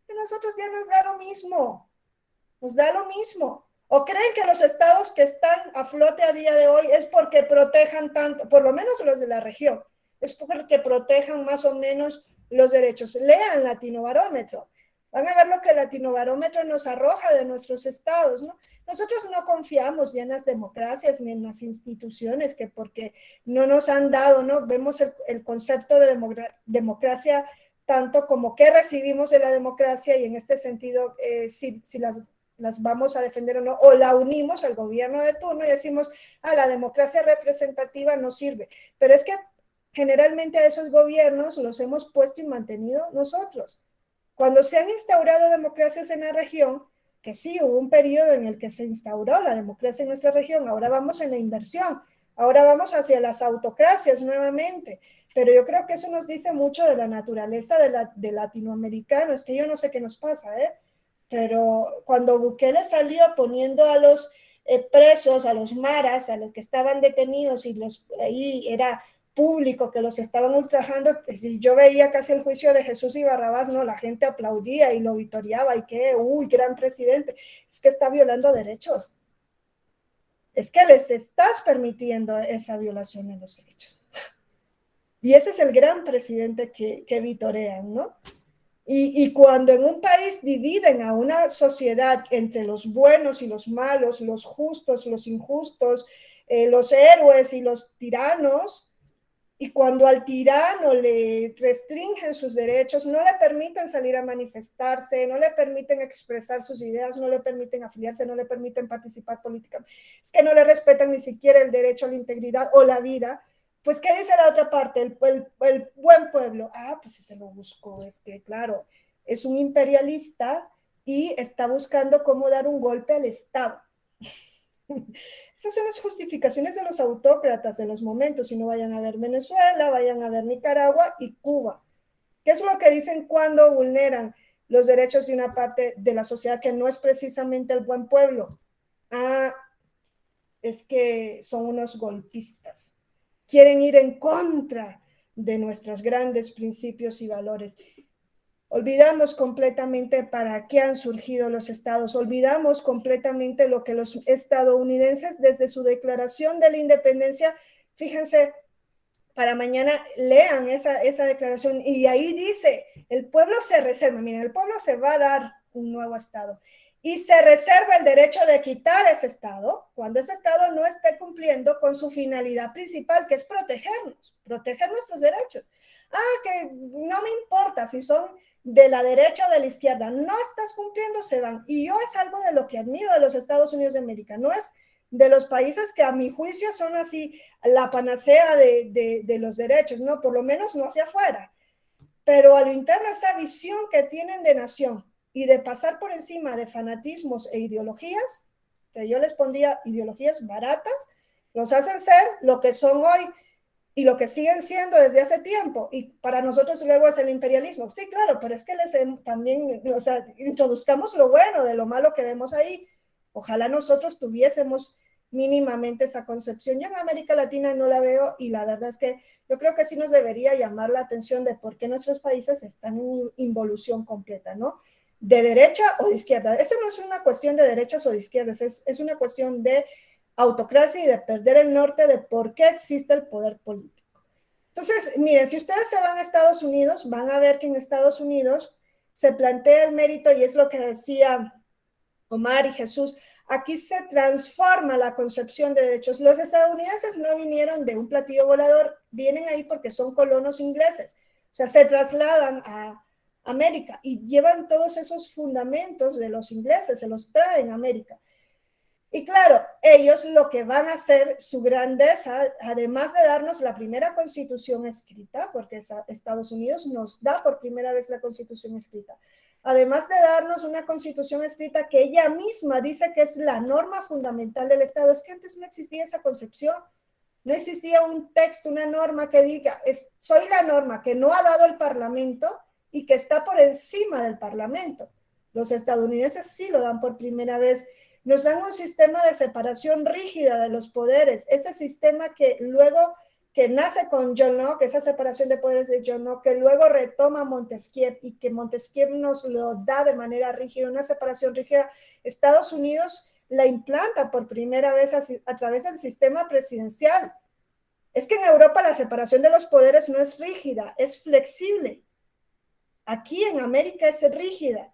Y a nosotros ya nos da lo mismo. Nos da lo mismo. ¿O creen que los estados que están a flote a día de hoy es porque protejan tanto, por lo menos los de la región, es porque protejan más o menos los derechos? Lean Latinobarómetro. Van a ver lo que el Latinobarómetro nos arroja de nuestros estados, ¿no? Nosotros no confiamos ya en las democracias ni en las instituciones, que porque no nos han dado, ¿no? Vemos el concepto de democracia tanto como qué recibimos de la democracia y en este sentido, si las vamos a defender o no, o la unimos al gobierno de turno y decimos, la democracia representativa no sirve. Pero es que generalmente a esos gobiernos los hemos puesto y mantenido nosotros. Cuando se han instaurado democracias en la región, que sí, hubo un periodo en el que se instauró la democracia en nuestra región, ahora vamos en la inversión, ahora vamos hacia las autocracias nuevamente, pero yo creo que eso nos dice mucho de la naturaleza de latinoamericano. Es que yo no sé qué nos pasa, pero cuando Bukele salió poniendo a los presos, a los maras, a los que estaban detenidos y ahí era público que los estaban ultrajando, pues, si yo veía casi el juicio de Jesús y Barrabás, no, la gente aplaudía y lo vitoriaba y que, uy, gran presidente. Es que está violando derechos. Es que les estás permitiendo esa violación de los derechos. Y ese es el gran presidente que vitorean, ¿no? Y cuando en un país dividen a una sociedad entre los buenos y los malos, los justos y los injustos, los héroes y los tiranos, y cuando al tirano le restringen sus derechos, no le permiten salir a manifestarse, no le permiten expresar sus ideas, no le permiten afiliarse, no le permiten participar políticamente, es que no le respetan ni siquiera el derecho a la integridad o la vida, pues ¿qué dice la otra parte? El buen pueblo, pues se lo buscó, claro, es un imperialista y está buscando cómo dar un golpe al Estado. Esas son las justificaciones de los autócratas de los momentos, y no vayan a ver Venezuela, vayan a ver Nicaragua y Cuba. ¿Qué es lo que dicen cuando vulneran los derechos de una parte de la sociedad que no es precisamente el buen pueblo? Es que son unos golpistas. Quieren ir en contra de nuestros grandes principios y valores. Olvidamos completamente para qué han surgido los estados, olvidamos completamente lo que los estadounidenses desde su declaración de la independencia, fíjense, para mañana lean esa declaración y ahí dice, el pueblo se reserva, miren, el pueblo se va a dar un nuevo estado y se reserva el derecho de quitar ese estado cuando ese estado no esté cumpliendo con su finalidad principal, que es protegernos, proteger nuestros derechos. Que no me importa si son de la derecha o de la izquierda, no estás cumpliendo, se van. Y yo es algo de lo que admiro de los Estados Unidos de América, no es de los países que a mi juicio son así la panacea de los derechos, no, por lo menos no hacia afuera, pero a lo interno esa visión que tienen de nación y de pasar por encima de fanatismos e ideologías, que yo les pondría ideologías baratas, los hacen ser lo que son hoy y lo que siguen siendo desde hace tiempo, y para nosotros luego es el imperialismo. Sí, claro, pero es que también, o sea, introduzcamos lo bueno de lo malo que vemos ahí. Ojalá nosotros tuviésemos mínimamente esa concepción. Yo en América Latina no la veo, y la verdad es que yo creo que sí nos debería llamar la atención de por qué nuestros países están en involución completa, ¿no? De derecha o de izquierda. Esa no es una cuestión de derechas o de izquierdas, es una cuestión de autocracia y de perder el norte de por qué existe el poder político. Entonces, miren, si ustedes se van a Estados Unidos, van a ver que en Estados Unidos se plantea el mérito, y es lo que decía Omar y Jesús, aquí se transforma la concepción de derechos. Los estadounidenses no vinieron de un platillo volador, vienen ahí porque son colonos ingleses, o sea, se trasladan a América y llevan todos esos fundamentos de los ingleses, se los traen a América. Y claro, ellos lo que van a hacer, su grandeza, además de darnos la primera constitución escrita, porque Estados Unidos nos da por primera vez la constitución escrita, además de darnos una constitución escrita que ella misma dice que es la norma fundamental del Estado, es que antes no existía esa concepción, no existía un texto, una norma que diga, soy la norma que no ha dado el Parlamento y que está por encima del Parlamento. Los estadounidenses sí lo dan por primera vez. Nos dan un sistema de separación rígida de los poderes, ese sistema que luego, que nace con John Locke, esa separación de poderes de John Locke, que luego retoma Montesquieu y que Montesquieu nos lo da de manera rígida, una separación rígida. Estados Unidos la implanta por primera vez a través del sistema presidencial. Es que en Europa la separación de los poderes no es rígida, es flexible. Aquí en América es rígida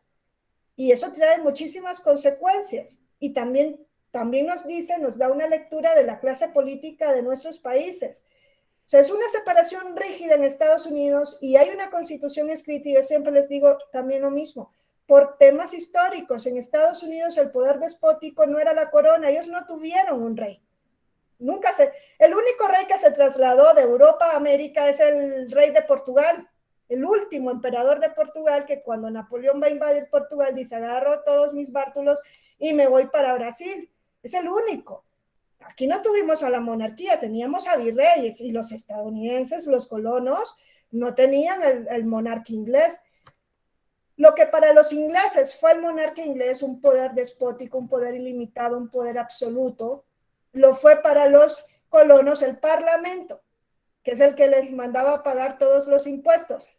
y eso trae muchísimas consecuencias. Y también nos da una lectura de la clase política de nuestros países. O sea, es una separación rígida en Estados Unidos y hay una constitución escrita, y yo siempre les digo también lo mismo, por temas históricos. En Estados Unidos el poder despótico no era la corona, ellos no tuvieron un rey. El único rey que se trasladó de Europa a América es el rey de Portugal, el último emperador de Portugal, que cuando Napoleón va a invadir Portugal dice, agarro todos mis bártulos y me voy para Brasil. Es el único. Aquí no tuvimos a la monarquía, teníamos a virreyes, y los estadounidenses, los colonos, no tenían el monarca inglés. Lo que para los ingleses fue el monarca inglés, un poder despótico, un poder ilimitado, un poder absoluto, lo fue para los colonos el parlamento, que es el que les mandaba pagar todos los impuestos.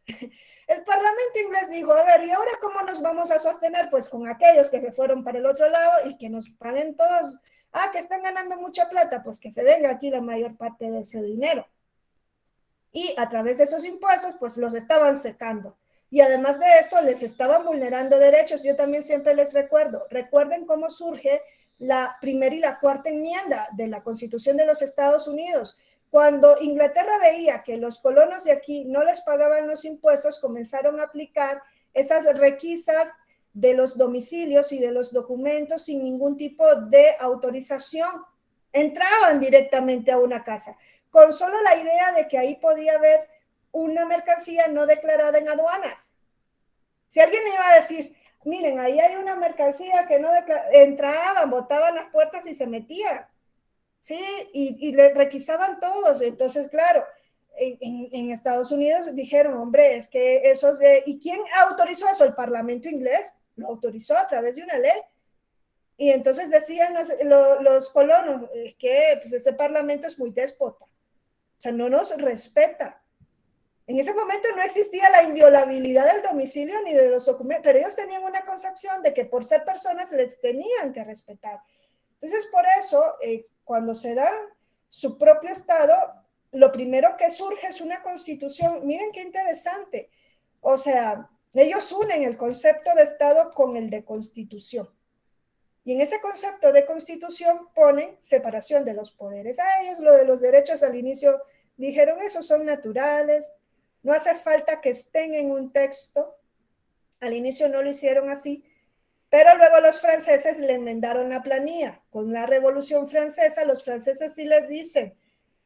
El Parlamento inglés dijo, a ver, ¿y ahora cómo nos vamos a sostener? Pues con aquellos que se fueron para el otro lado y que nos paguen todos. Que están ganando mucha plata, pues que se venga aquí la mayor parte de ese dinero. Y a través de esos impuestos, pues los estaban secando. Y además de esto, les estaban vulnerando derechos. Yo también siempre les recuerden cómo surge la primera y la cuarta enmienda de la Constitución de los Estados Unidos. Cuando Inglaterra veía que los colonos de aquí no les pagaban los impuestos, comenzaron a aplicar esas requisas de los domicilios y de los documentos sin ningún tipo de autorización. Entraban directamente a una casa, con solo la idea de que ahí podía haber una mercancía no declarada en aduanas. Si alguien le iba a decir, miren, ahí hay una mercancía que no entraban, botaban las puertas y se metían, ¿sí? Y le requisaban todos. Entonces, claro, en Estados Unidos dijeron, hombre, es que esos de... ¿Y quién autorizó eso? El Parlamento inglés lo autorizó a través de una ley. Y entonces decían los colonos que pues, ese Parlamento es muy déspota, o sea, no nos respeta. En ese momento no existía la inviolabilidad del domicilio ni de los documentos, pero ellos tenían una concepción de que por ser personas les tenían que respetar. Entonces, por eso, cuando se da su propio Estado, lo primero que surge es una constitución. Miren qué interesante. O sea, ellos unen el concepto de Estado con el de constitución. Y en ese concepto de constitución ponen separación de los poderes. A ellos lo de los derechos al inicio dijeron, esos son naturales, no hace falta que estén en un texto. Al inicio no lo hicieron así, pero luego los franceses le enmendaron la planilla. Con la Revolución Francesa, los franceses sí les dicen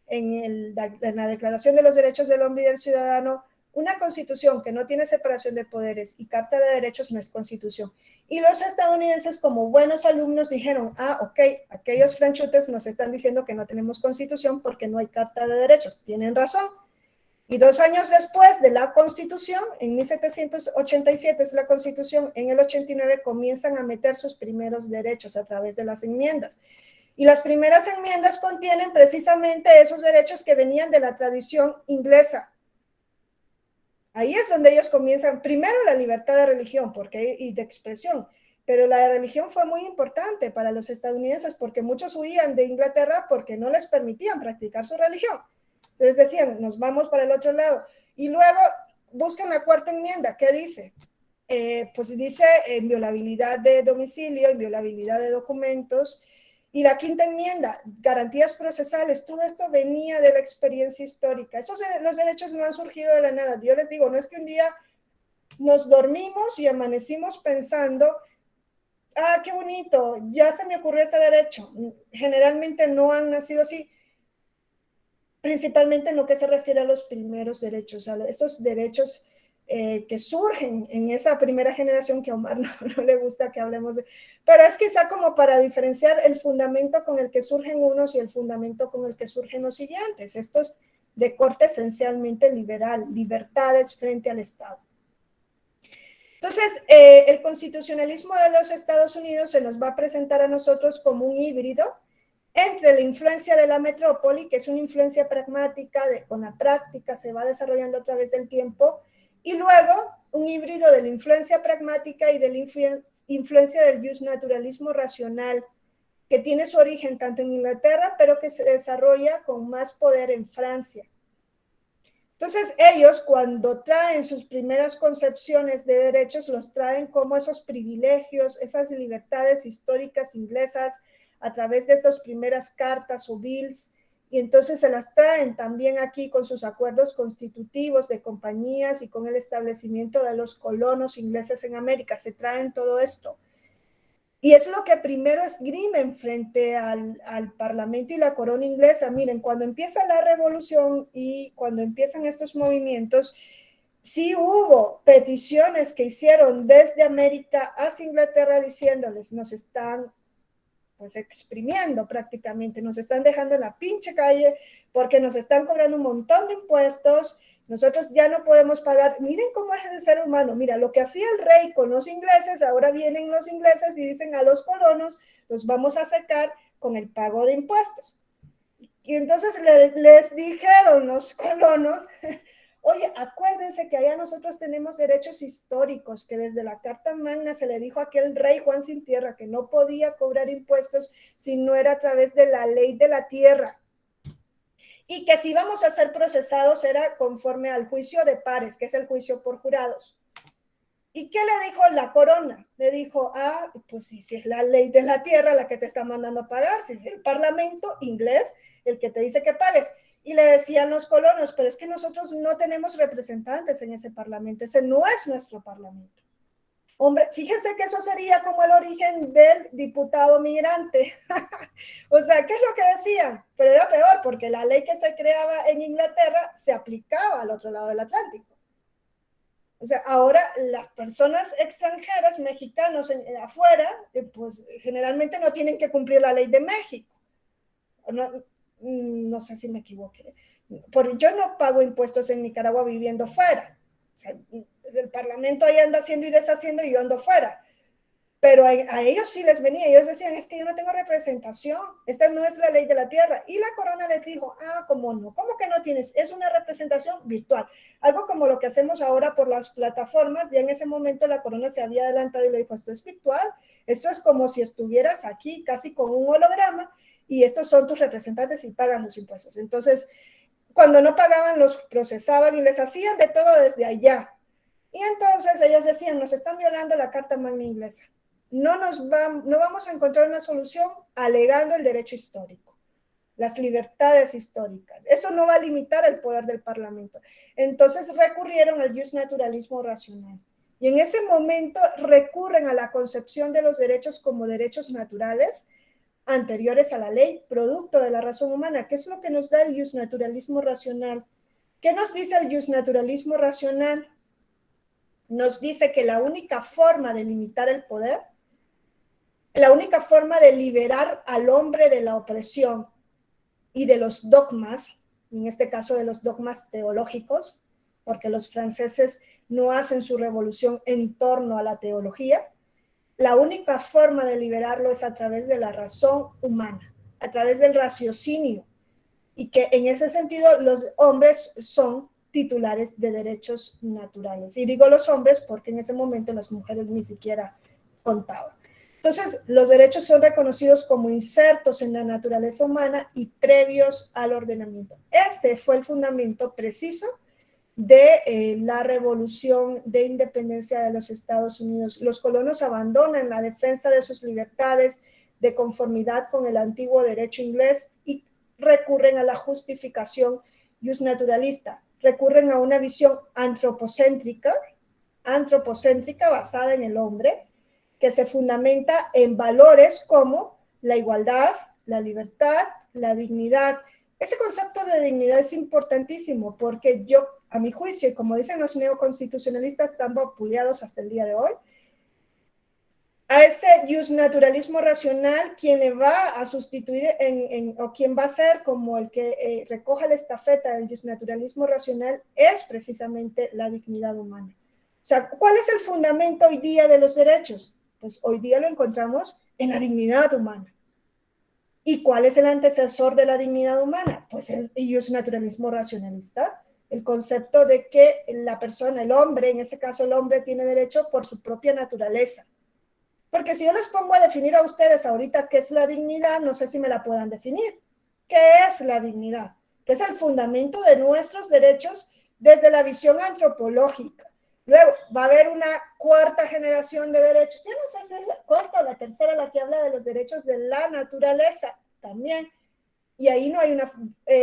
en la Declaración de los Derechos del Hombre y del Ciudadano, una constitución que no tiene separación de poderes y carta de derechos no es constitución. Y los estadounidenses, como buenos alumnos, dijeron, ok, aquellos franchutes nos están diciendo que no tenemos constitución porque no hay carta de derechos. Tienen razón. Y 2 años después de la Constitución, en 1787 es la Constitución, en el 89 comienzan a meter sus primeros derechos a través de las enmiendas. Y las primeras enmiendas contienen precisamente esos derechos que venían de la tradición inglesa. Ahí es donde ellos comienzan, primero la libertad de religión y de expresión, pero la de religión fue muy importante para los estadounidenses porque muchos huían de Inglaterra porque no les permitían practicar su religión. Entonces decían, nos vamos para el otro lado. Y luego buscan la 4ª enmienda. ¿Qué dice? Pues dice inviolabilidad de domicilio, inviolabilidad de documentos. Y la 5ª enmienda, garantías procesales. Todo esto venía de la experiencia histórica. Los derechos no han surgido de la nada. Yo les digo, no es que un día nos dormimos y amanecimos pensando, qué bonito, ya se me ocurrió este derecho. Generalmente no han nacido así. Principalmente en lo que se refiere a los primeros derechos, a esos derechos que surgen en esa primera generación que a Omar no le gusta que hablemos de, pero es quizá como para diferenciar el fundamento con el que surgen unos y el fundamento con el que surgen los siguientes. Esto es de corte esencialmente liberal, libertades frente al Estado. Entonces, el constitucionalismo de los Estados Unidos se nos va a presentar a nosotros como un híbrido entre la influencia de la metrópoli, que es una influencia pragmática, con la práctica se va desarrollando a través del tiempo, y luego un híbrido de la influencia pragmática y de la influencia del justnaturalismo racional, que tiene su origen tanto en Inglaterra, pero que se desarrolla con más poder en Francia. Entonces ellos, cuando traen sus primeras concepciones de derechos, los traen como esos privilegios, esas libertades históricas inglesas, a través de esas primeras cartas o bills, y entonces se las traen también aquí con sus acuerdos constitutivos de compañías y con el establecimiento de los colonos ingleses en América. Se traen todo esto. Y es lo que primero esgrimen frente al Parlamento y la corona inglesa. Miren, cuando empieza la revolución y cuando empiezan estos movimientos, sí hubo peticiones que hicieron desde América hacia Inglaterra diciéndoles, nos están pues exprimiendo prácticamente, nos están dejando en la pinche calle porque nos están cobrando un montón de impuestos, nosotros ya no podemos pagar. Miren cómo es el ser humano, mira, lo que hacía el rey con los ingleses, ahora vienen los ingleses y dicen a los colonos, los vamos a sacar con el pago de impuestos. Y entonces les dijeron los colonos, oye, acuérdense que allá nosotros tenemos derechos históricos, que desde la Carta Magna se le dijo a aquel rey Juan Sin Tierra que no podía cobrar impuestos si no era a través de la ley de la tierra. Y que si íbamos a ser procesados era conforme al juicio de pares, que es el juicio por jurados. ¿Y qué le dijo la corona? Le dijo, pues sí, si es la ley de la tierra la que te está mandando a pagar, si es el parlamento inglés el que te dice que pagues. Y le decían los colonos, pero es que nosotros no tenemos representantes en ese parlamento, ese no es nuestro parlamento. Hombre, fíjense que eso sería como el origen del diputado migrante. O sea, ¿qué es lo que decían? Pero era peor, porque la ley que se creaba en Inglaterra se aplicaba al otro lado del Atlántico. O O sea, ahora las personas extranjeras, mexicanos afuera, pues generalmente no tienen que cumplir la ley de México. No sé si me equivoqué. Yo no pago impuestos en Nicaragua viviendo fuera. O sea, el Parlamento ahí anda haciendo y deshaciendo y yo ando fuera. Pero a ellos sí les venía, ellos decían, es que yo no tengo representación, esta no es la ley de la tierra. Y la corona les dijo, ¿cómo no? ¿Cómo que no tienes? Es una representación virtual. Algo como lo que hacemos ahora por las plataformas, ya en ese momento la corona se había adelantado y le dijo, esto es virtual, eso es como si estuvieras aquí casi con un holograma y estos son tus representantes y pagan los impuestos. Entonces, cuando no pagaban, los procesaban y les hacían de todo desde allá. Y entonces ellos decían, nos están violando la Carta Magna Inglesa. No vamos a encontrar una solución alegando el derecho histórico, las libertades históricas. Esto no va a limitar el poder del Parlamento. Entonces recurrieron al justnaturalismo racional. Y en ese momento recurren a la concepción de los derechos como derechos naturales anteriores a la ley, producto de la razón humana. ¿Qué es lo que nos da el justnaturalismo racional? ¿Qué nos dice el justnaturalismo racional? Nos dice que la única forma de limitar el poder, la única forma de liberar al hombre de la opresión y de los dogmas, en este caso de los dogmas teológicos, porque los franceses no hacen su revolución en torno a la teología, la única forma de liberarlo es a través de la razón humana, a través del raciocinio, y que en ese sentido los hombres son titulares de derechos naturales. Y digo los hombres porque en ese momento las mujeres ni siquiera contaban. Entonces, los derechos son reconocidos como insertos en la naturaleza humana y previos al ordenamiento. Este fue el fundamento preciso de la revolución de independencia de los Estados Unidos. Los colonos abandonan la defensa de sus libertades de conformidad con el antiguo derecho inglés y recurren a la justificación justnaturalista, recurren a una visión antropocéntrica basada en el hombre, que se fundamenta en valores como la igualdad, la libertad, la dignidad. Ese concepto de dignidad es importantísimo porque a mi juicio, y como dicen los neoconstitucionalistas tan vapuleados hasta el día de hoy, a ese justnaturalismo racional, quien le va a sustituir o quien va a ser como el que recoja la estafeta del justnaturalismo racional es precisamente la dignidad humana. O sea, ¿cuál es el fundamento hoy día de los derechos? Pues hoy día lo encontramos en la dignidad humana. ¿Y cuál es el antecesor de la dignidad humana? Pues el justnaturalismo racionalista, el concepto de que la persona, el hombre, en ese caso el hombre tiene derecho por su propia naturaleza. Porque si yo les pongo a definir a ustedes ahorita qué es la dignidad, no sé si me la puedan definir. ¿Qué es la dignidad? Que es el fundamento de nuestros derechos desde la visión antropológica. Luego va a haber una cuarta generación de derechos. Ya no sé si es la cuarta o la tercera la que habla de los derechos de la naturaleza también. Y ahí no hay una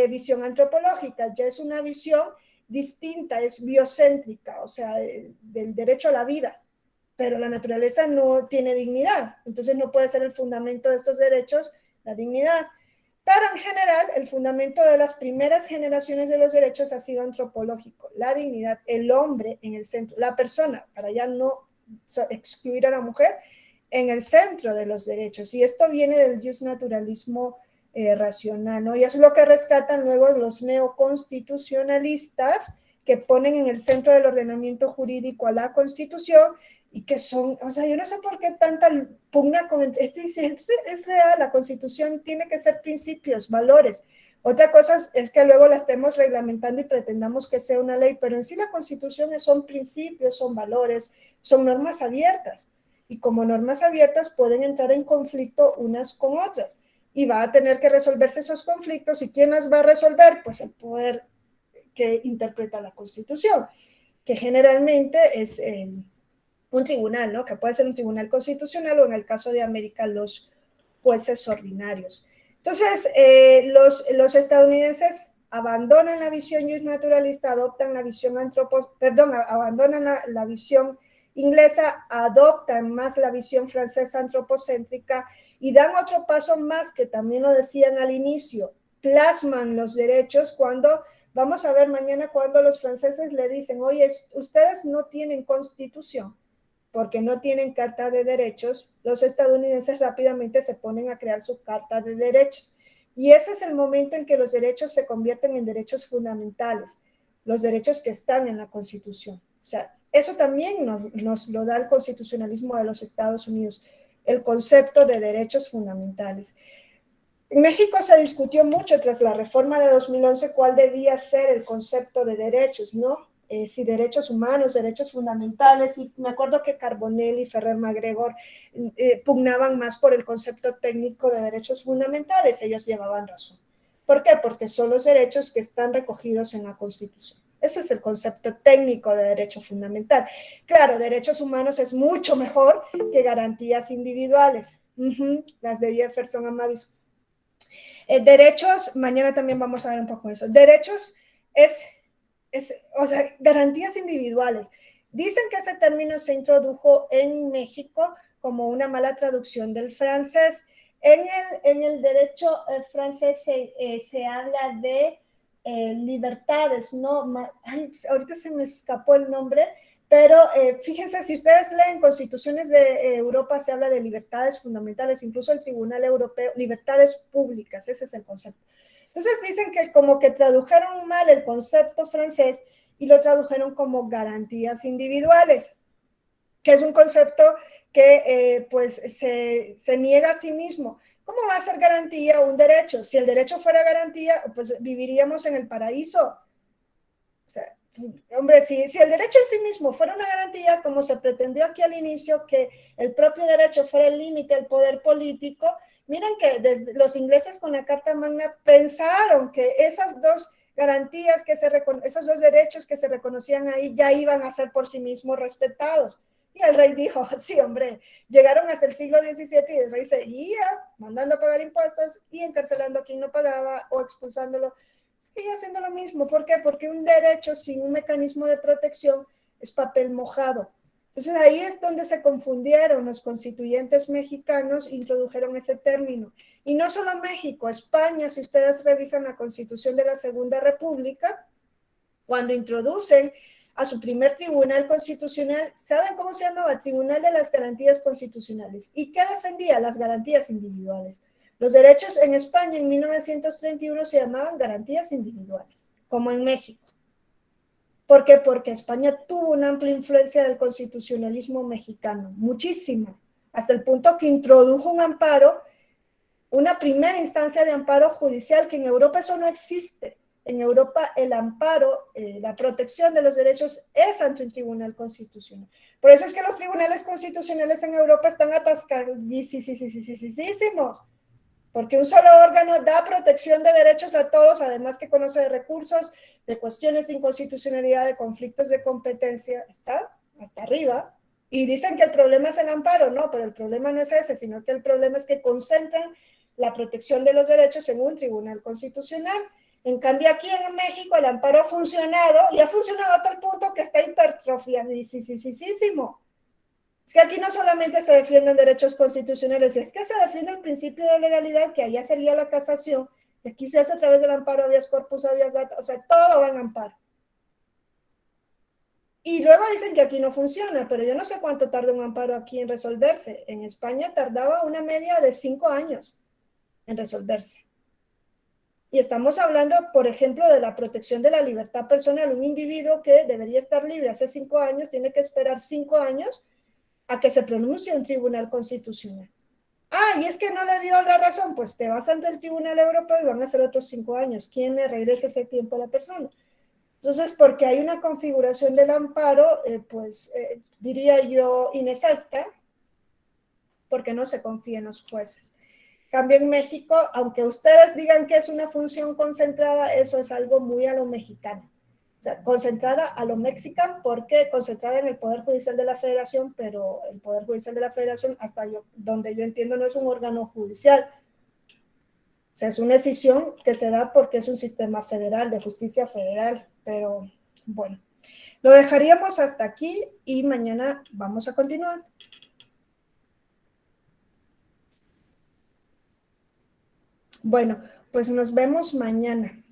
visión antropológica, ya es una visión distinta, es biocéntrica, o sea, del derecho a la vida. Pero la naturaleza no tiene dignidad, entonces no puede ser el fundamento de estos derechos la dignidad. Pero en general, el fundamento de las primeras generaciones de los derechos ha sido antropológico, la dignidad, el hombre en el centro, la persona, para ya no excluir a la mujer, en el centro de los derechos. Y esto viene del justnaturalismo racional, ¿no? Y eso es lo que rescatan luego los neoconstitucionalistas, que ponen en el centro del ordenamiento jurídico a la Constitución y que son, o sea, yo no sé por qué tanta pugna con es real, la Constitución tiene que ser principios, valores. Otra cosa es que luego la estemos reglamentando y pretendamos que sea una ley, pero en sí la Constitución son principios, son valores, son normas abiertas. Y como normas abiertas pueden entrar en conflicto unas con otras. Y va a tener que resolverse esos conflictos. ¿Y quién las va a resolver? Pues el poder que interpreta la Constitución, que generalmente es un tribunal, ¿no? Que puede ser un tribunal constitucional o en el caso de América los jueces ordinarios. Entonces, los estadounidenses abandonan la visión justnaturalista, adoptan la visión abandonan la visión inglesa, adoptan más la visión francesa antropocéntrica y dan otro paso más que también lo decían al inicio, plasman los derechos cuando Vamos a ver mañana cuando los franceses le dicen, oye, ustedes no tienen constitución, porque no tienen carta de derechos, los estadounidenses rápidamente se ponen a crear su carta de derechos. Y ese es el momento en que los derechos se convierten en derechos fundamentales, los derechos que están en la Constitución. O sea, eso también nos lo da el constitucionalismo de los Estados Unidos, el concepto de derechos fundamentales. En México se discutió mucho tras la reforma de 2011 cuál debía ser el concepto de derechos, ¿no? Si derechos humanos, derechos fundamentales, y me acuerdo que Carbonell y Ferrer MacGregor pugnaban más por el concepto técnico de derechos fundamentales, ellos llevaban razón. ¿Por qué? Porque son los derechos que están recogidos en la Constitución. Ese es el concepto técnico de derecho fundamental. Claro, derechos humanos es mucho mejor que garantías individuales. Las de Jefferson a Madison. Derechos, mañana también vamos a ver un poco de eso. Derechos o sea, garantías individuales. Dicen que ese término se introdujo en México como una mala traducción del francés. En el derecho francés se habla de libertades, ¿no? Ay, ahorita se me escapó el nombre, pero fíjense, si ustedes leen constituciones de Europa, se habla de libertades fundamentales, incluso el Tribunal Europeo, libertades públicas, ese es el concepto. Entonces dicen que como que tradujeron mal el concepto francés y lo tradujeron como garantías individuales, que es un concepto que pues se niega a sí mismo. ¿Cómo va a ser garantía un derecho? Si el derecho fuera garantía, pues viviríamos en el paraíso. O sea, hombre, si el derecho en sí mismo fuera una garantía, como se pretendió aquí al inicio, que el propio derecho fuera el límite del poder político, miren que desde los ingleses con la Carta Magna pensaron que esas dos garantías, esos dos derechos que se reconocían ahí ya iban a ser por sí mismos respetados. Y el rey dijo, sí, hombre, llegaron hasta el siglo XVII y el rey seguía mandando a pagar impuestos y encarcelando a quien no pagaba o expulsándolo. Sigue haciendo lo mismo. ¿Por qué? Porque un derecho sin un mecanismo de protección es papel mojado. Entonces ahí es donde se confundieron los constituyentes mexicanos, introdujeron ese término. Y no solo México, España, si ustedes revisan la Constitución de la Segunda República, cuando introducen a su primer tribunal constitucional, ¿saben cómo se llamaba? Tribunal de las Garantías Constitucionales. ¿Y qué defendía? Las garantías individuales. Los derechos en España en 1931 se llamaban garantías individuales, como en México. ¿Por qué? Porque España tuvo una amplia influencia del constitucionalismo mexicano, muchísima, hasta el punto que introdujo un amparo, una primera instancia de amparo judicial, que en Europa eso no existe. En Europa el amparo, la protección de los derechos es ante un tribunal constitucional. Por eso es que los tribunales constitucionales en Europa están atascadísimos, porque un solo órgano da protección de derechos a todos, además que conoce de recursos, de cuestiones de inconstitucionalidad, de conflictos de competencia, está hasta arriba, y dicen que el problema es el amparo. No, pero el problema no es ese, sino que el problema es que concentran la protección de los derechos en un tribunal constitucional. En cambio, aquí en México el amparo ha funcionado, y ha funcionado a tal punto que está hipertrofiadísimo. Es que aquí no solamente se defienden derechos constitucionales, es que se defiende el principio de legalidad, que allá sería la casación, y aquí se hace a través del amparo habeas corpus, habeas data, o sea, todo va en amparo. Y luego dicen que aquí no funciona, pero yo no sé cuánto tarda un amparo aquí en resolverse. En España tardaba una media de 5 años en resolverse. Y estamos hablando, por ejemplo, de la protección de la libertad personal. Un individuo que debería estar libre hace 5 años tiene que esperar 5 años a que se pronuncie un tribunal constitucional. Ah, y es que no le dio la razón, pues te vas ante el Tribunal Europeo y van a ser otros 5 años. ¿Quién le regresa ese tiempo a la persona? Entonces, porque hay una configuración del amparo, diría yo, inexacta, porque no se confía en los jueces. Cambio en México, aunque ustedes digan que es una función concentrada, eso es algo muy a lo mexicano. O sea, concentrada a lo mexicano, porque concentrada en el Poder Judicial de la Federación, pero el Poder Judicial de la Federación, donde yo entiendo, no es un órgano judicial. O sea, es una decisión que se da porque es un sistema federal, de justicia federal. Pero bueno, lo dejaríamos hasta aquí y mañana vamos a continuar. Bueno, pues nos vemos mañana.